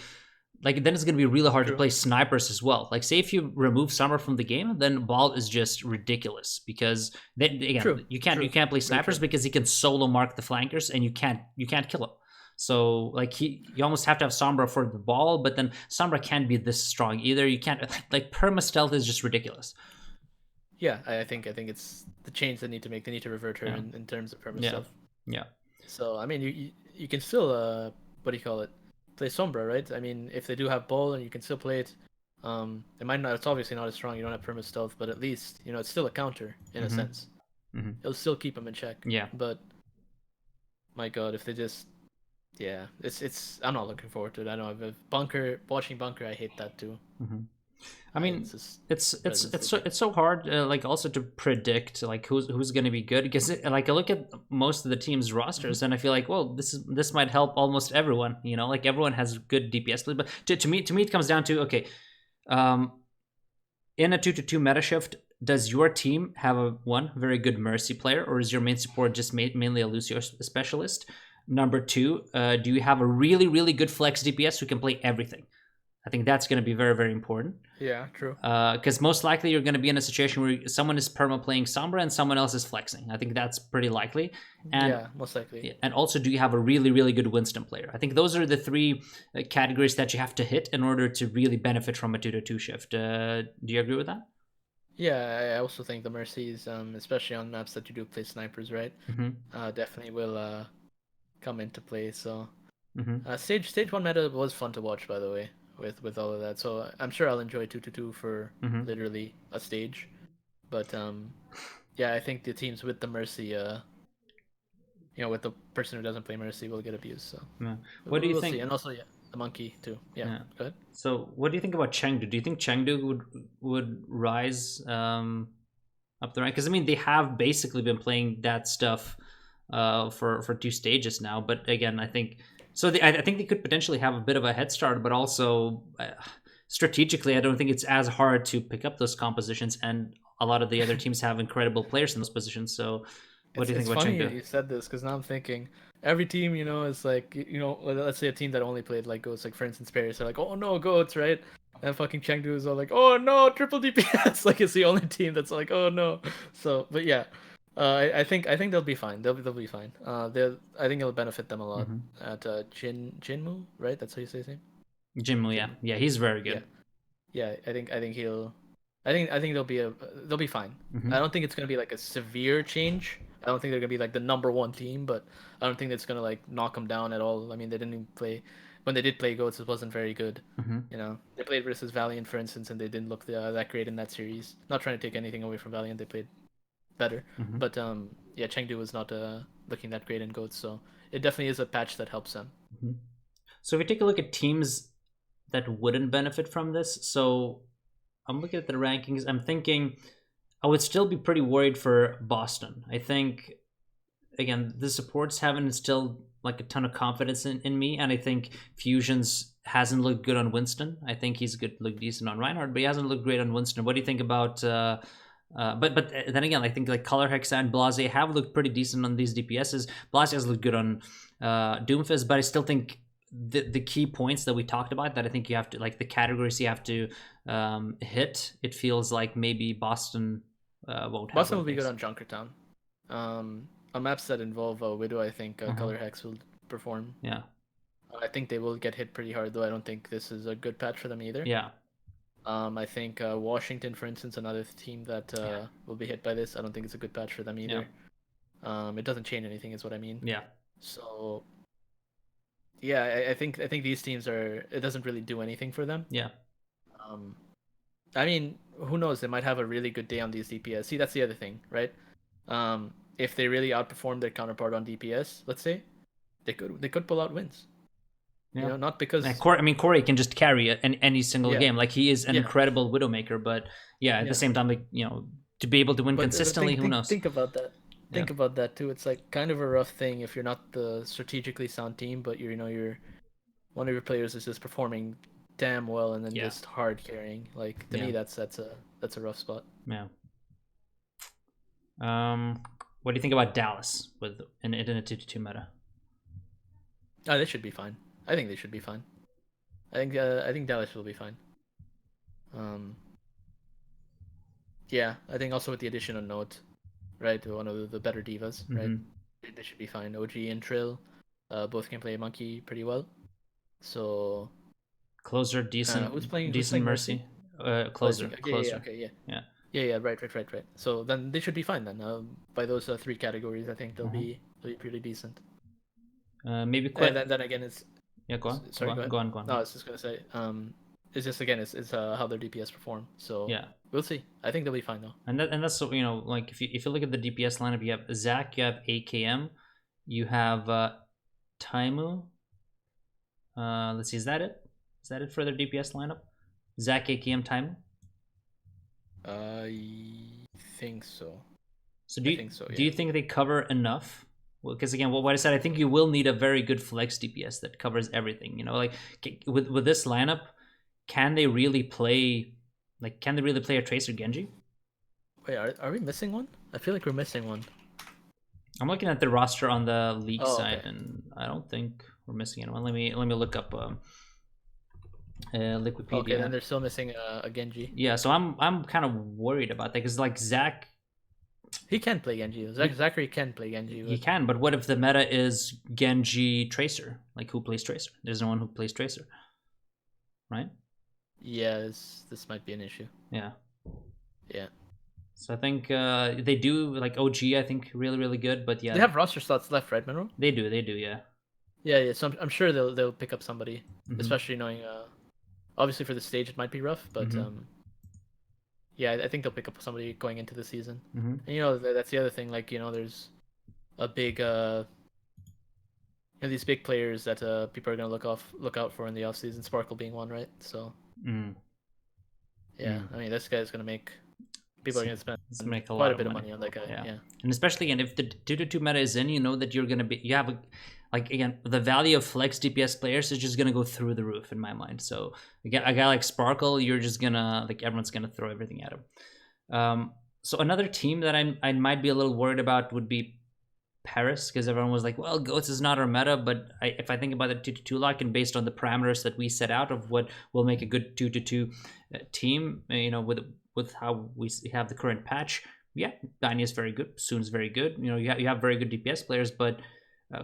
like, then it's going to be really hard to true. play snipers as well. Like, say if you remove Sombra from the game, then Ball is just ridiculous, because then again True. you True. can't play Very snipers true. because he can solo mark the flankers and you can't kill him. So like, you almost have to have Sombra for the Ball, but then Sombra can't be this strong either. You can't, like, perma stealth is just ridiculous. Yeah, I think it's the change they need to make. They need to revert her Yeah, in terms of perma yeah, stuff. yeah. So I mean, you can still what do you call it? Play Sombra, right? I mean, if they do have ball and you can still play it, it might not. It's obviously not as strong. You don't have perma stealth, but at least it's still a counter in a Mm-hmm. sense. Mm-hmm. It'll still keep them in check. Yeah. But my God, if they just yeah, it's I'm not looking forward to it. I know watching Bunker, I hate that too. Mm-hmm. I mean, It's just it's so hard, like, also to predict like who's going to be good, because like, I look at most of the teams' rosters and I feel like, well, this might help almost everyone. Like, everyone has good DPS, but to me it comes down to, okay, in a 2-2 meta shift, does your team have a very good Mercy player, or is your main support just mainly a Lucio specialist? Number two, do you have a really good flex DPS who can play everything? I think that's going to be very, very important. Yeah, true. Because most likely you're going to be in a situation where someone is perma playing Sombra and someone else is flexing. I think that's pretty likely. And yeah, most likely. and also, do you have a really, really good Winston player? I think those are the three categories that you have to hit in order to really benefit from a 2-2 shift. Do you agree with that? Yeah, I also think the Mercies, especially on maps that you do play snipers, right, definitely will come into play. So stage 1 meta was fun to watch, by the way, with all of that. So I'm sure I'll enjoy 2-2 for literally a stage. But yeah, I think the teams with the Mercy, with the person who doesn't play Mercy will get abused. So what do you think? See. And also, yeah, the monkey too. Yeah. Go ahead. So what do you think about Chengdu? Do you think Chengdu would rise up the rank? Because I mean, they have basically been playing that stuff for 2 stages now. But again, I think so. I think they could potentially have a bit of a head start, but also strategically, I don't think it's as hard to pick up those compositions. And a lot of the other teams have incredible players in those positions. So what do you think about Chengdu? It's funny you said this because now I'm thinking every team, is like, let's say a team that only played like Goats, like for instance Paris, they're like, oh no, Goats, right? And fucking Chengdu is all like, oh no, triple DPS. Like it's the only team that's like, oh no. So, but yeah, I think they'll be fine. They'll be fine. I think it'll benefit them a lot. At Jinmu, right? That's how you say his name. Jinmu, yeah, he's very good. Yeah, I think he'll. I think they'll be fine. I don't think it's gonna be like a severe change. I don't think they're gonna be like the #1 team, but I don't think it's gonna like knock them down at all. I mean, they didn't even play when they did play Goats. It wasn't very good. They played versus Valiant, for instance, and they didn't look that great in that series. Not trying to take anything away from Valiant, they played better. But yeah, Chengdu was not looking that great in Goats, so it definitely is a patch that helps them. So if we take a look at teams that wouldn't benefit from this, so I'm looking at the rankings. I'm thinking I would still be pretty worried for Boston. I think, again, the supports haven't instilled like a ton of confidence in me, and I think Fusions hasn't looked good on Winston. I think he's looked decent on Reinhardt, but he hasn't looked great on Winston. What do you think about? But then again, I think like Color Hexa and Blase have looked pretty decent on these DPSs. Blase has looked good on Doomfist, but I still think the key points that we talked about, that I think you have to, like the categories you have to hit, it feels like maybe Boston won't have. Boston will be good on Junkertown. On maps that involve Widow, I think Color Hex will perform. Yeah. I think they will get hit pretty hard, though. I don't think this is a good patch for them either. Yeah. I think Washington, for instance, another team that will be hit by this. I don't think it's a good patch for them either. Yeah. It doesn't change anything, is what I mean. Yeah. So yeah, I think these teams it doesn't really do anything for them. Yeah. I mean, who knows? They might have a really good day on these DPS. See, that's the other thing, right? If they really outperform their counterpart on DPS, let's say, they could pull out wins. Yeah. Not because Corey can just carry it in any single game. Like he is an incredible Widowmaker, but at the same time, like to be able to win consistently, who knows? Think about that. Think about that too. It's like kind of a rough thing if you're not the strategically sound team, but you're one of your players is just performing damn well and then just hard carrying. Like to me, that's a rough spot. Yeah. What do you think about Dallas with in a 2-2 meta? Oh, they should be fine. I think they should be fine. I think Dallas will be fine. Yeah, I think also with the addition of Note, right, one of the better divas, right, they should be fine. OG and Trill, both can play Monkey pretty well. So Closer, decent. Who's playing Mercy? Closer. Yeah. Right. So then they should be fine then. By those 3 categories, I think they'll be pretty decent. Maybe. And then again, it's. Yeah, go on. Sorry, go on. No, I was just gonna say, it's just again, it's how their DPS perform. So yeah, we'll see. I think they'll be fine though. And that's like if you look at the DPS lineup, you have Zach, you have AKM, you have Taimu. Let's see, is that it? Is that it for their DPS lineup? Zach, AKM, Taimu. I think so. So do you think they cover enough? Well, because again, what I said, I think you will need a very good flex DPS that covers everything. Like with this lineup, can they really play a Tracer Genji? Wait, are we missing one? I feel like we're missing one. I'm looking at the roster on the league side, and I don't think we're missing anyone. Let me look up. Okay, then Liquipedia. they're still missing a Genji. Yeah, so I'm kind of worried about that because like Zach, He can play Genji. Zachary can play Genji, he but can, but what if the meta is Genji Tracer? Like who plays Tracer? There's no one who plays Tracer, right? yeah, this might be an issue. Yeah. Yeah. So I think they do like OG. I think really good, but They yeah, have roster slots left, right, Monroe? they do. Yeah. Yeah, yeah. So I'm sure they'll pick up somebody, Mm-hmm. especially knowing obviously for the stage it might be rough, but Mm-hmm. yeah, I think they'll pick up somebody going into the season. Mm-hmm. And that's the other thing. Like there's a big these big players that people are gonna look out for in the offseason. Sparkle being one, right? So Mm-hmm. yeah, I mean this guy's gonna make people are gonna spend Let's make a quite lot a of bit of money. money on that guy. Yeah. Yeah. And especially again, if the 2-2 meta is in, you know that you're gonna be you have a like again the value of flex DPS players is just gonna go through the roof in my mind. So again, a guy like Sparkle, you're just gonna like everyone's gonna throw everything at him. So another team that I might be a little worried about would be Paris, because everyone was like, well, Goats is not our meta, but if I think about the 2-2 lock and based on the parameters that we set out of what will make a good 2-2 team, with how we have the current patch, yeah, Danya is very good, Soon's very good. You have very good DPS players, but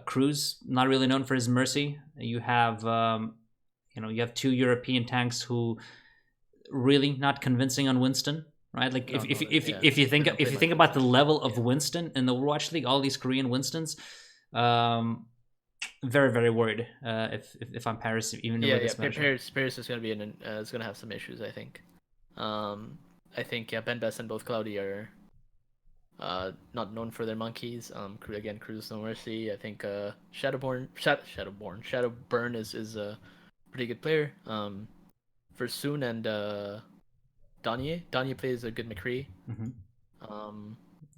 Cruz not really known for his mercy. You have you have two European tanks who really not convincing on Winston, right? Like No, no, yeah. if you think They don't play like about the Winston. level of Yeah. Winston in the Overwatch League, all these Korean Winstons, very worried if I'm Paris, even Yeah, with yeah. this measure. Paris is gonna be is gonna have some issues, I think. I think Ben Best and both Cloudy are not known for their monkeys. Again, Cruz No Mercy. I think Shadowburn is a pretty good player. For Soon and Danye. Danye plays a good McCree.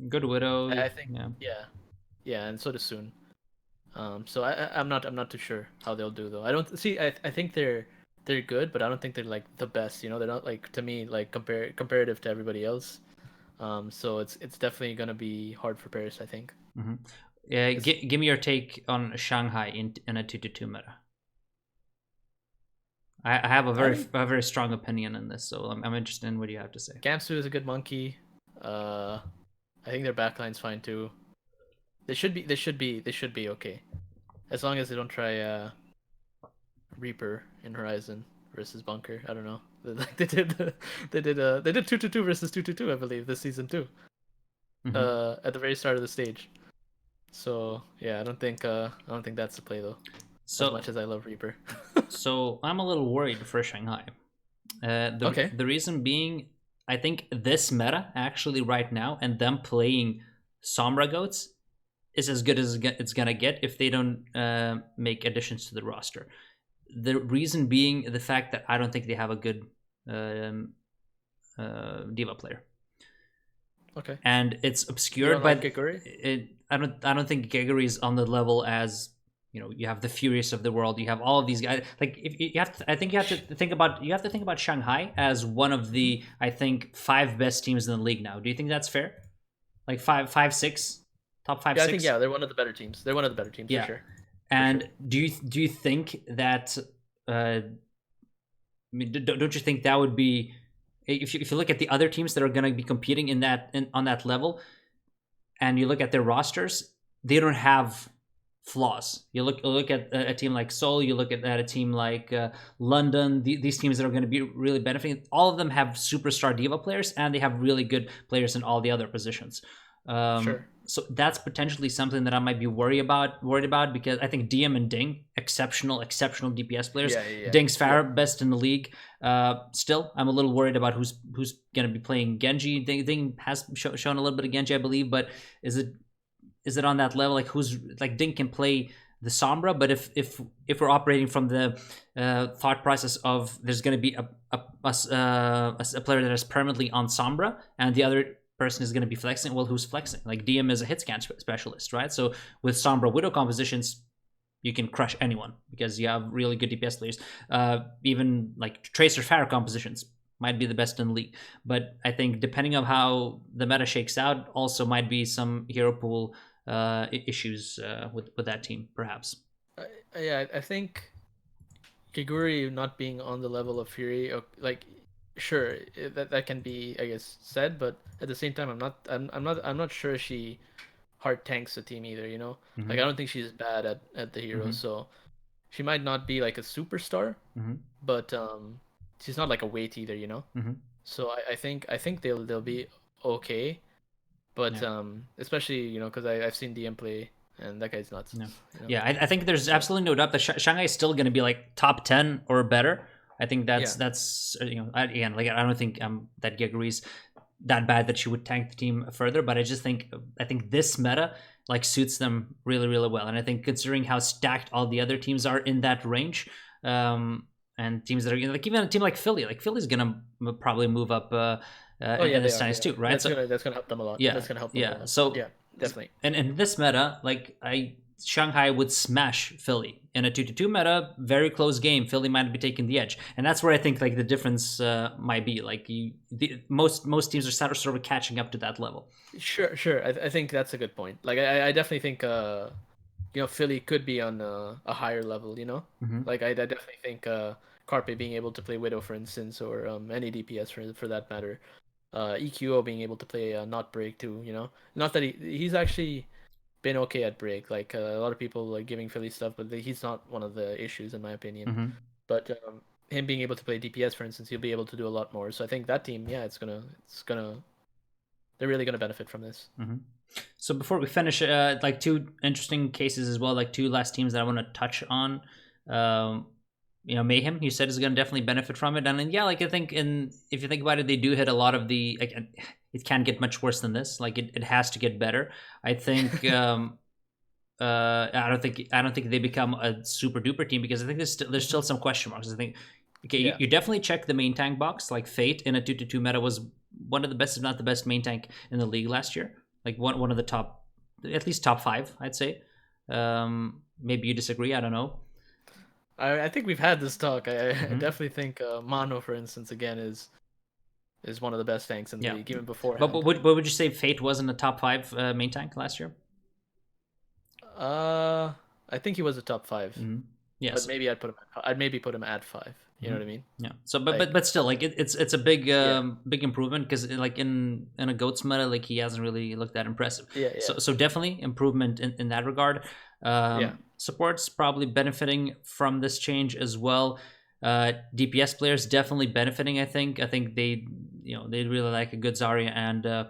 Good Widow. I think Yeah. yeah, and so does Soon. So I'm not too sure how they'll do though. I think they're good, but I don't think they're like the best. They're not like to me like comparative to everybody else. So it's definitely gonna be hard for Paris, I think. Give me your take on Shanghai in a 2-2 meta. I have a very strong opinion in this, so I'm interested in what you have to say. Gamsu is a good monkey. I think their backline's fine too. They should be okay, as long as they don't try Reaper in Horizon versus Bunker. I don't know. Like they did 2-2 versus 2-2, I believe, this season too. At the very start of the stage. So yeah, I don't think that's the play though. So, as much as I love Reaper. So I'm a little worried for Shanghai. The reason being, I think this meta actually right now and them playing Sombra Goats is as good as it's gonna get if they don't make additions to the roster. The reason being the fact that I don't think they have a good diva player. Okay. And it's obscured by Geguri? I don't think Geguri is on the level as you have the Furious of the world. You have all of these guys. Like if you have to, I think you have to think about Shanghai as one of the I think 5 best teams in the league now. Do you think that's fair? Like 5, 6, top 5, 6. I think they're one of the better teams. They're one of the better teams for sure. And do you think that? I mean, don't you think that would be if you look at the other teams that are going to be competing on that level, and you look at their rosters, they don't have flaws. You look at a team like Seoul, you look at a team like London. These teams that are going to be really benefiting, all of them have superstar diva players, and they have really good players in all the other positions. Sure. So that's potentially something that I might be worried about because I think DM and Ding, exceptional DPS players. Yeah. Ding's far best in the league. Still, I'm a little worried about who's going to be playing Genji. Ding has shown a little bit of Genji, I believe, but is it on that level? Like who's like Ding can play the Sombra, but if we're operating from the thought process of there's going to be a player that is permanently on Sombra and the other person is going to be flexing, well, who's flexing? Like DM is a hit scan specialist, right? So with Sombra Widow compositions, you can crush anyone because you have really good DPS players. Even like Tracer Pharah compositions might be the best in the league. But I think depending on how the meta shakes out, also might be some hero pool issues with that team, perhaps. I think Kiguri not being on the level of Fury, like, sure, that can be, I guess, said, but at the same time, I'm not sure she hard tanks the team either. You know, like I Mm-hmm. don't think she's bad at the Mm-hmm. heroes, so she might not be like a superstar, Mm-hmm. but she's not like a weight either. You know, Mm-hmm. so I think they'll be okay, but Yeah. especially because I've seen DM play and that guy's nuts. Yeah. You know, Yeah. I think there's so absolutely no doubt that Shanghai is still going to be like top 10 or better. I think yeah, that's again, like I don't think that Giga agrees that bad that she would tank the team further, but I think this meta like suits them really really well, and I think considering how stacked all the other teams are in that range, and teams that are like even a team like Philly's gonna probably move up oh yeah, in the they are, standings too, right? That's So gonna help them a lot. yeah, That's gonna help them a yeah. lot. So Yeah, definitely. and in this meta, like Shanghai would smash Philly in a 2-2 meta, very close game. Philly might be taking the edge, and that's where I think like the difference might be. Like most teams are sort of catching up to that level. Sure, sure. I think that's a good point. Like I definitely think Philly could be on a higher level. Mm-hmm. Like I definitely think Carpe being able to play Widow, for instance, or any DPS for that matter. EQO being able to play not break too. Not that he's actually been okay at break. Like a lot of people like giving Philly stuff, but he's not one of the issues in my opinion. Mm-hmm. But him being able to play DPS, for instance, he'll be able to do a lot more. So I think that team, yeah, they're really gonna benefit from this. Mm-hmm. So before we finish, like two interesting cases as well, like two last teams that I want to touch on. Um, Mayhem, you said is going to definitely benefit from it, and then, yeah, like I think, if you think about it, they do hit a lot of the like. It can't get much worse than this. Like it has to get better. I think. I don't think they become a super duper team because I think there's still some question marks. I think okay, Yeah. you definitely check the main tank box. Like Fate in a 2-2 meta was one of the best, if not the best, main tank in the league last year. Like one of the top, at least top 5, I'd say. Maybe you disagree. I don't know. I think we've had this talk. I Mm-hmm. definitely think Mono, for instance, again is one of the best tanks in the Yeah, league, even but beforehand. would you say Fate was in the top 5 main tank last year? Uh, I think he was a top 5, Mm-hmm. but Yes. maybe I'd maybe put him at 5. You know Mm-hmm. what I mean? Yeah. So, Like, but still, like it's a big yeah, big improvement because like in a goats meta, like he hasn't really looked that impressive. yeah, yeah, So definitely improvement in that regard. yeah, Support's probably benefiting from this change as well. DPS players definitely benefiting. I think they really like a good Zarya and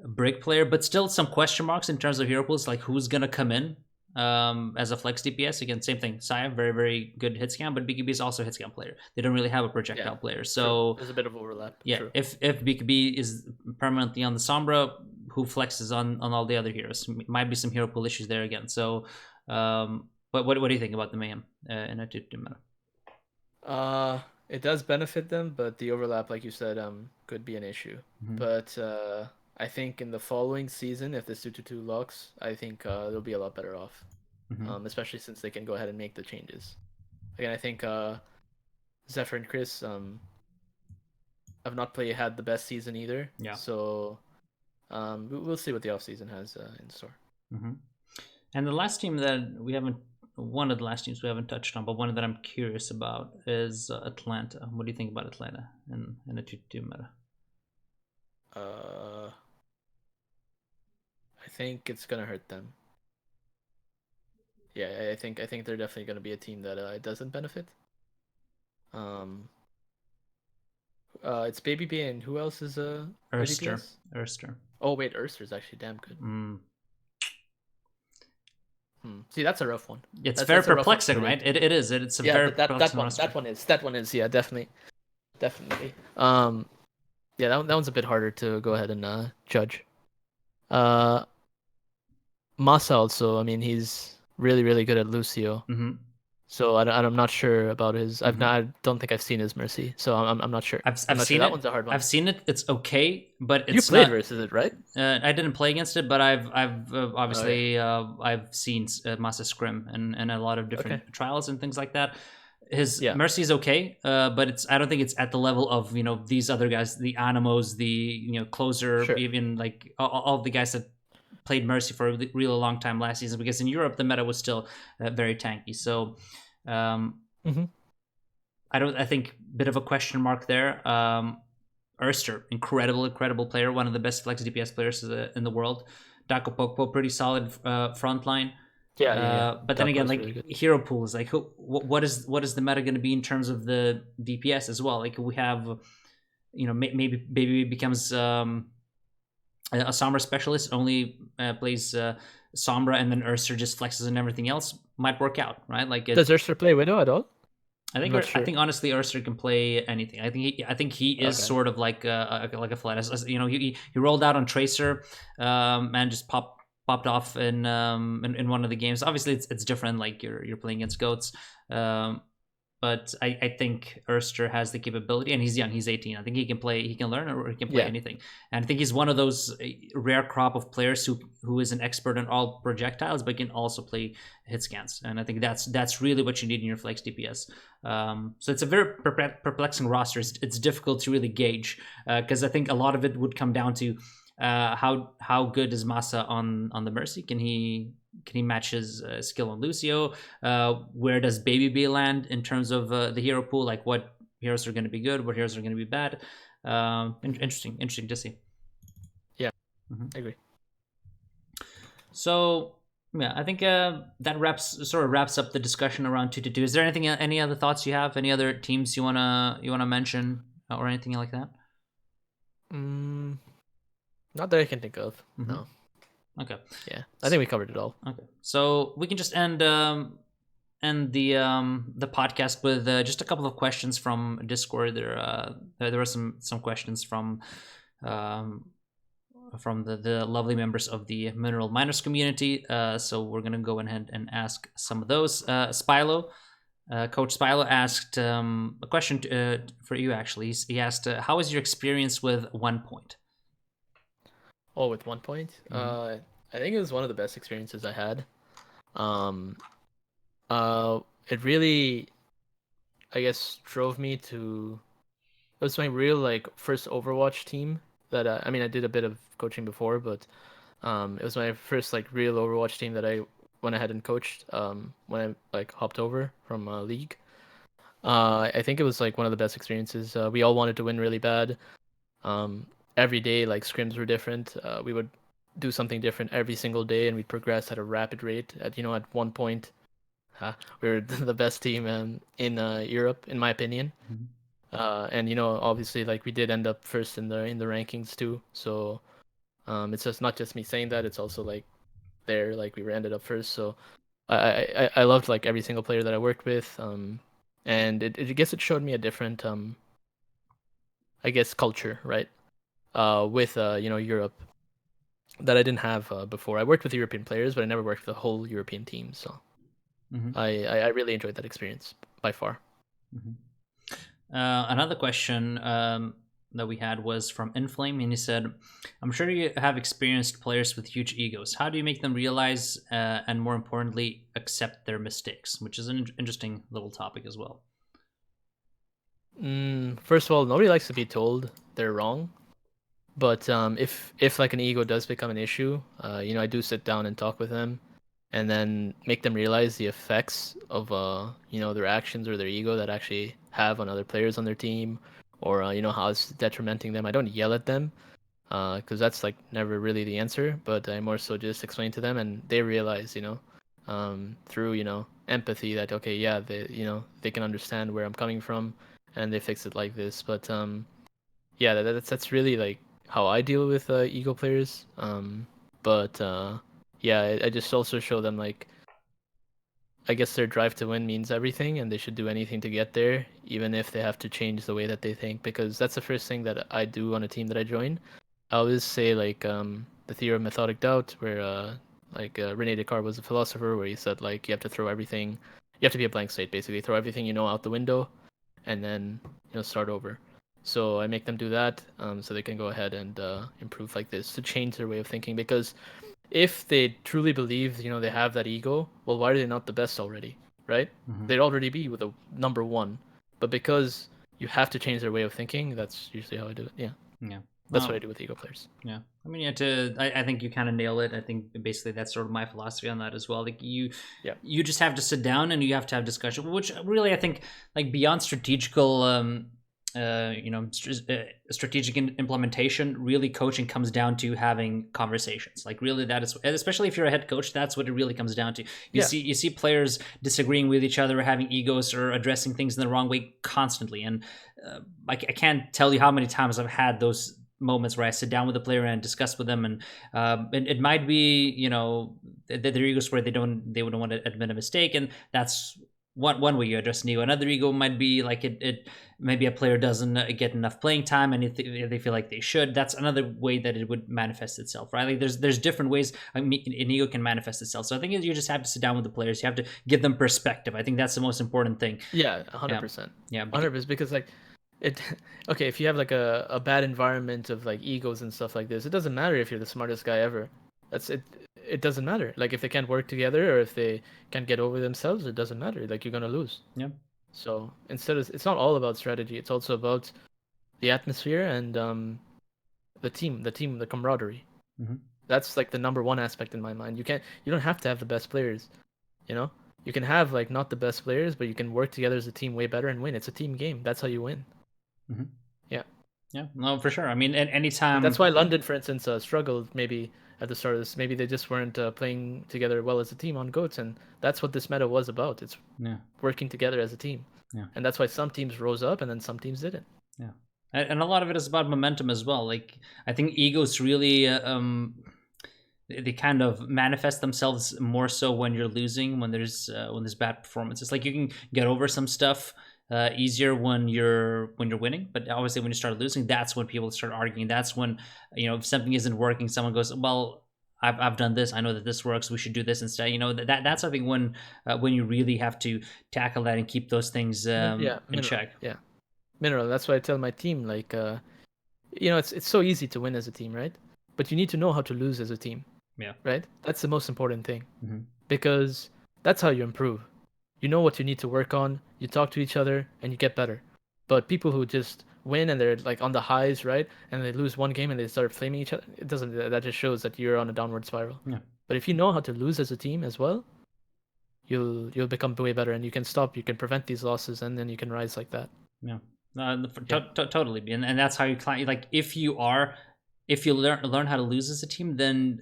Brick player, but still some question marks in terms of hero pools, like who's gonna come in as a flex DPS. Again, same thing. Saya, very, very good hit scan, but BKB is also a hit scan player. They don't really have a yeah. projectile player. True. So There's a bit of overlap. yeah, True. if BKB is permanently on the Sombra, who flexes on all the other heroes? Might be some hero pool issues there again. So, but what do you think about the Mayhem in a 2-2 meta? It does benefit them, but the overlap, like you said, could be an issue. Mm-hmm. But I think in the following season, if the 2-2 locks, I think they'll be a lot better off. Mm-hmm. Especially since they can go ahead and make the changes. Again, I think Zephyr and Chris have not had the best season either. Yeah. So we'll see what the offseason has in store. Mm-hmm. And the last team that we haven't, one of the last teams we haven't touched on, but one that I'm curious about is Atlanta. What do you think about Atlanta in a 2-2 meta? I think it's gonna hurt them. Yeah, I think they're definitely gonna be a team that it doesn't benefit. It's Baby B and who else is Erster. DPS? Erster. Oh wait, Urster's actually damn good. Mm. See, that's a rough one. It's That's very a rough one perplexing, right? It is. It's a yeah, very that perplexing one roster. that one is yeah, definitely. Yeah, that one's a bit harder to go ahead and judge. Massa also, I mean, he's really really good at Lucio. Mm-hmm. So I'm not sure about his. Mm-hmm. I don't think I've seen his Mercy, so I'm not sure. I've not seen sure. it. That one's a hard one. I've seen it. It's okay, but You it's played not. versus it, right? I didn't play against it, but I've obviously I've seen Massa scrim and a lot of different trials and things like that. His Mercy is okay, but I don't think it's at the level of these other guys, the Animos, the closer, Sure. even like all the guys that played Mercy for a really long time last season. Because in Europe the meta was still very tanky. So. Mm-hmm. I think bit of a question mark there. Erster, incredible player, one of the best flex DPS players in the world. Dako Pokpo, pretty solid front line. Yeah. But then again, Dako's really like good. hero pools, like what is the meta going to be in terms of the DPS as well? Like we have, maybe Baby becomes a Sombra specialist, only plays Sombra, and then Ursa just flexes and everything else might work out, right? Like Does Ursa play Widow at all? I'm not I sure. think honestly, Ursa can play anything. I think he is Okay. sort of like a flat. He rolled out on Tracer, and just popped off in one of the games. Obviously, it's different. Like you're playing against goats, um, but I think Erster has the capability, and he's young. He's 18. I think he can learn, or he can play Yeah. anything. And I think he's one of those rare crop of players who is an expert in all projectiles, but can also play hit scans. And I think that's really what you need in your flex DPS. So it's a very perplexing roster. It's difficult to really gauge because I think a lot of it would come down to how good is Massa on the Mercy? Can he match his skill on Lucio? Where does Baby B land in terms of the hero pool? Like what heroes are going to be good, what heroes are going to be bad? Interesting to see. Yeah, Mm-hmm. I agree. So yeah, I think that wraps up the discussion around 2-2. Is there any other thoughts you have? Any other teams you wanna mention or anything like that? Not that I can think of. Mm-hmm. No. Okay. Yeah, I think we covered it all. Okay, so we can just end the podcast with just a couple of questions from Discord. There were some questions from the lovely members of the Mineral Miners community. So we're gonna go ahead and ask some of those. Spilo, Coach Spilo asked a question for you. Actually, he asked, "How was your experience with 1 point?" Oh, with 1 point. I think it was one of the best experiences I had. Um, it really, I guess, drove me to. It was my real like first Overwatch team that I mean I did a bit of coaching before, but it was my first like real Overwatch team that I went ahead and coached when I like hopped over from League. I think it was like one of the best experiences. We all wanted to win really bad. Um, every day like scrims were different. We would do something different every single day, and we'd progress at a rapid rate. At 1 point, we were the best team in Europe, in my opinion. Mm-hmm. And obviously, like we did end up first in the rankings too. So it's just not just me saying that; it's also like there, like we ended up first. So I loved like every single player that I worked with. And I guess it showed me a different I guess culture, right? With Europe that I didn't have before. I worked with European players, but I never worked with a whole European team. So Mm-hmm. I really enjoyed that experience by far. Mm-hmm. Another question that we had was from Inflame, and he said, "I'm sure you have experienced players with huge egos. How do you make them realize and, more importantly, accept their mistakes?" Which is an interesting little topic as well. First of all, nobody likes to be told they're wrong. But if like an ego does become an issue, I do sit down and talk with them, and then make them realize the effects of their actions or their ego that actually have on other players on their team, or how it's detrimenting them. I don't yell at them, because that's like never really the answer. But I more so just explain to them, and they realize, through empathy that okay, yeah, they can understand where I'm coming from, and they fix it like this. But yeah, that's really like how I deal with ego players. But yeah, I just also show them like I guess their drive to win means everything, and they should do anything to get there, even if they have to change the way that they think. Because that's the first thing that I do on a team that I join. I always say like the theory of methodic doubt, where Rene Descartes was a philosopher, where he said like you have to throw everything, you have to be a blank slate basically, throw everything out the window, and then start over. So I make them do that, so they can go ahead and improve like this to change their way of thinking. Because if they truly believe, they have that ego, well, why are they not the best already, right? Mm-hmm. They'd already be with a number one. But because you have to change their way of thinking, that's usually how I do it. Yeah. Yeah. That's what I do with ego players. Yeah, I mean, I think you kind of nail it. I think basically that's sort of my philosophy on that as well. Like you just have to sit down and you have to have discussion, which really I think like beyond strategical, strategic implementation. Really, coaching comes down to having conversations. Like really, that is, especially if you're a head coach, that's what it really comes down to. You see players disagreeing with each other, having egos, or addressing things in the wrong way constantly. And I can't tell you how many times I've had those moments where I sit down with the player and discuss with them, and it might be their egos where they wouldn't want to admit a mistake, and that's one way you address an ego. Another ego might be like it maybe a player doesn't get enough playing time and they feel like they should. That's another way that it would manifest itself, right? Like there's different ways an ego can manifest itself. So I think you just have to sit down with the players. You have to give them perspective. I think that's the most important thing. Yeah, 100%. Yeah, 100%, because like okay, if you have like a bad environment of like egos and stuff like this, it doesn't matter if you're the smartest guy ever. That's it. It doesn't matter. Like if they can't work together or if they can't get over themselves, it doesn't matter. Like you're gonna lose. Yeah. So instead of, it's not all about strategy. It's also about the atmosphere and the team, the camaraderie. Mm-hmm. That's like the number one aspect in my mind. You don't have to have the best players. You can have like not the best players, but you can work together as a team way better and win. It's a team game. That's how you win. Mm-hmm. Yeah. Yeah, no, for sure. I mean, at any time. That's why London, for instance, struggled maybe at the start of this. Maybe they just weren't playing together well as a team on Goats, and that's what this meta was about. It's working together as a team. Yeah. And that's why some teams rose up and then some teams didn't. Yeah. And a lot of it is about momentum as well. Like, I think egos really, they kind of manifest themselves more so when you're losing, when there's bad performances. Like, you can get over some stuff easier when you're winning, but obviously when you start losing, that's when people start arguing. That's when if something isn't working, someone goes, well, I've done this, I know that this works, we should do this instead. That's I think when you really have to tackle that and keep those things in check. Yeah, Mineral. That's why I tell my team, like it's so easy to win as a team, right? But you need to know how to lose as a team. Yeah, right, that's the most important thing. Mm-hmm. Because that's how you improve. You know what you need to work on, you talk to each other, and you get better. But people who just win and they're like on the highs, right, and they lose one game and they start flaming each other, that just shows that you're on a downward spiral. Yeah. But if you know how to lose as a team as well, you'll become way better, and you can prevent these losses, and then you can rise like that. Yeah, totally. And that's how you climb. Like if you learn how to lose as a team, then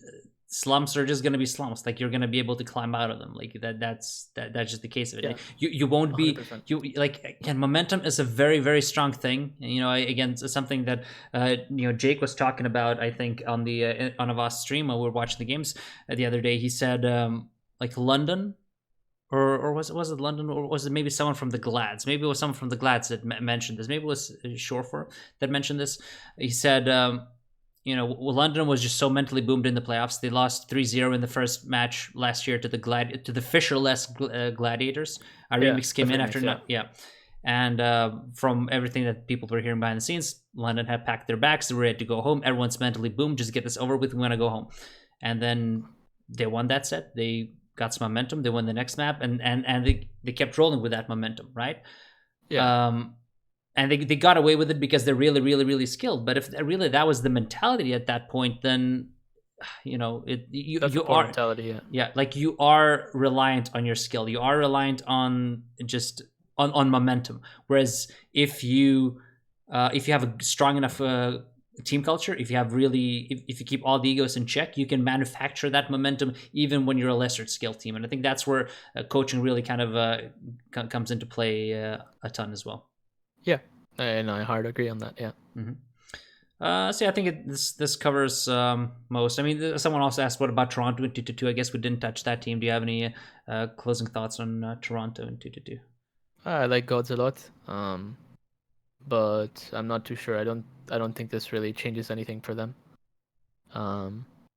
slumps are just going to be slumps. Like you're going to be able to climb out of them. Like that's just the case of it. Yeah. You won't be 100%. like, again, momentum is a very, very strong thing. Again, it's something that Jake was talking about, I think, on the on Avast stream when we were watching the games the other day. He said like London, or was it London, or was it maybe someone from the Glads? Maybe it was someone from the Glads that mentioned this. Maybe it was Shorefor that mentioned this. He said London was just so mentally boomed in the playoffs. They lost 3-0 in the first match last year to the Fisher-less Gladiators. Remix came in after and from everything that people were hearing behind the scenes, London had packed their bags. They were ready to go home. Everyone's mentally boomed. Just get this over with. We want to go home. And then they won that set. They got some momentum. They won the next map, and they kept rolling with that momentum, right? Yeah. And they got away with it because they're really, really, really skilled. But if really that was the mentality at that point, then you are mentality. Yeah, like you are reliant on your skill. You are reliant on just on momentum. Whereas if you have a strong enough team culture, if you keep all the egos in check, you can manufacture that momentum even when you're a lesser skilled team. And I think that's where coaching really kind of comes into play a ton as well. Yeah, and I hard agree on that. Yeah. Mm-hmm. So yeah, I think this covers most. I mean, someone also asked, what about Toronto in 2-2? I guess we didn't touch that team. Do you have any closing thoughts on Toronto in 2-2? I like Gods a lot, but I'm not too sure. I don't think this really changes anything for them.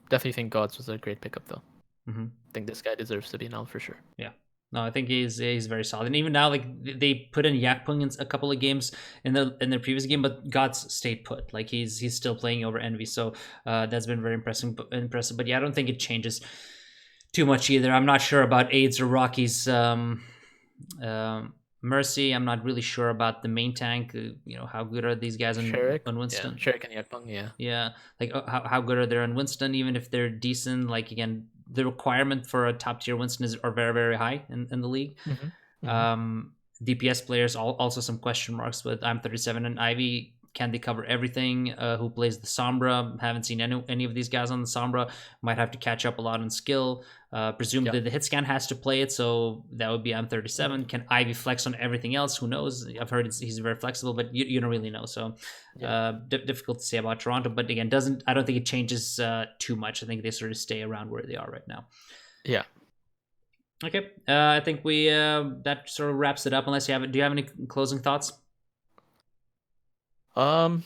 Definitely think Gods was a great pickup though. Mm-hmm. I think this guy deserves to be an L for sure. Yeah. No, I think he's very solid. And even now, like they put in Yakpung in a couple of games in their previous game, but Gods stayed put. Like he's still playing over Envy, so that's been very impressive. But yeah, I don't think it changes too much either. I'm not sure about AIDS or Rocky's Mercy, I'm not really sure about the main tank. How good are these guys Sherrick, on yeah, Winston? Sherrick and Yakpung, yeah. Yeah, like how good are they on Winston? Even if they're decent, like again, the requirement for a top tier Winston are very very high in the league. Mm-hmm. Mm-hmm. DPS players also some question marks with I'm 37 and Ivy. Can they cover everything? Who plays the Sombra? Haven't seen any of these guys on the Sombra. Might have to catch up a lot on skill. Yeah. Presumably the hit scan has to play it, so that would be Mm-hmm. M37. Can Ivy flex on everything else? Who knows? I've heard he's very flexible, but you don't really know. So Yeah. difficult to say about Toronto. But again, I don't think it changes too much. I think they sort of stay around where they are right now. Yeah. Okay, I think we that sort of wraps it up. Unless do you have any closing thoughts? Um,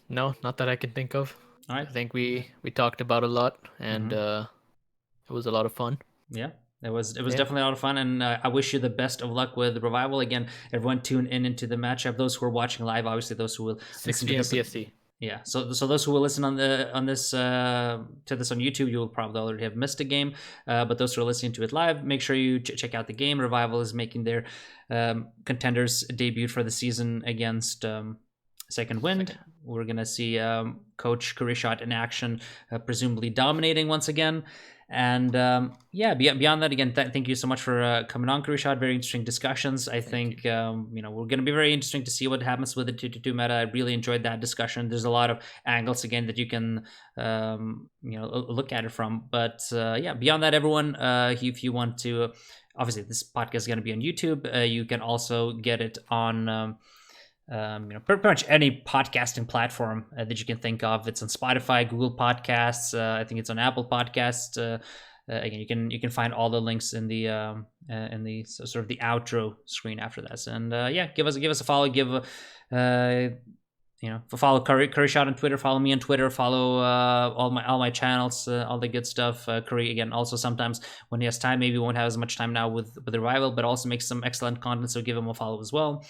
no, not that I can think of. All I right. think we talked about a lot, and it was a lot of fun. Yeah, it was Yeah. definitely a lot of fun, and I wish you the best of luck with Revival. Again, everyone tune in into the matchup. Those who are watching live, obviously, those who will 6 listen to p.m. this. PST. Yeah, so those who will listen on this to this on YouTube, you will probably already have missed a game. But those who are listening to it live, make sure you check out the game. Revival is making their contenders debut for the season against Second Wind. We're gonna see Coach Curryshot in action, presumably dominating once again. And beyond that, again, thank you so much for coming on, Curryshot. Very interesting discussions. I think we're going to be very interesting to see what happens with the 2-2 meta. I really enjoyed that discussion. There's a lot of angles again that you can look at it from. But beyond that, everyone, if you want to, obviously this podcast is going to be on YouTube. You can also get it on. Pretty much any podcasting platform that you can think of. It's on Spotify, Google Podcasts. I think it's on Apple Podcasts. Again, you can find all the links in the sort of the outro screen after this. And give us a follow. Follow Curryshot on Twitter. Follow me on Twitter. Follow all my channels, all the good stuff. Curry again. Also, sometimes when he has time, maybe he won't have as much time now with the Revival, but also makes some excellent content. So give him a follow as well.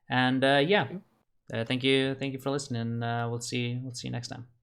And thank you for listening. We'll see you next time.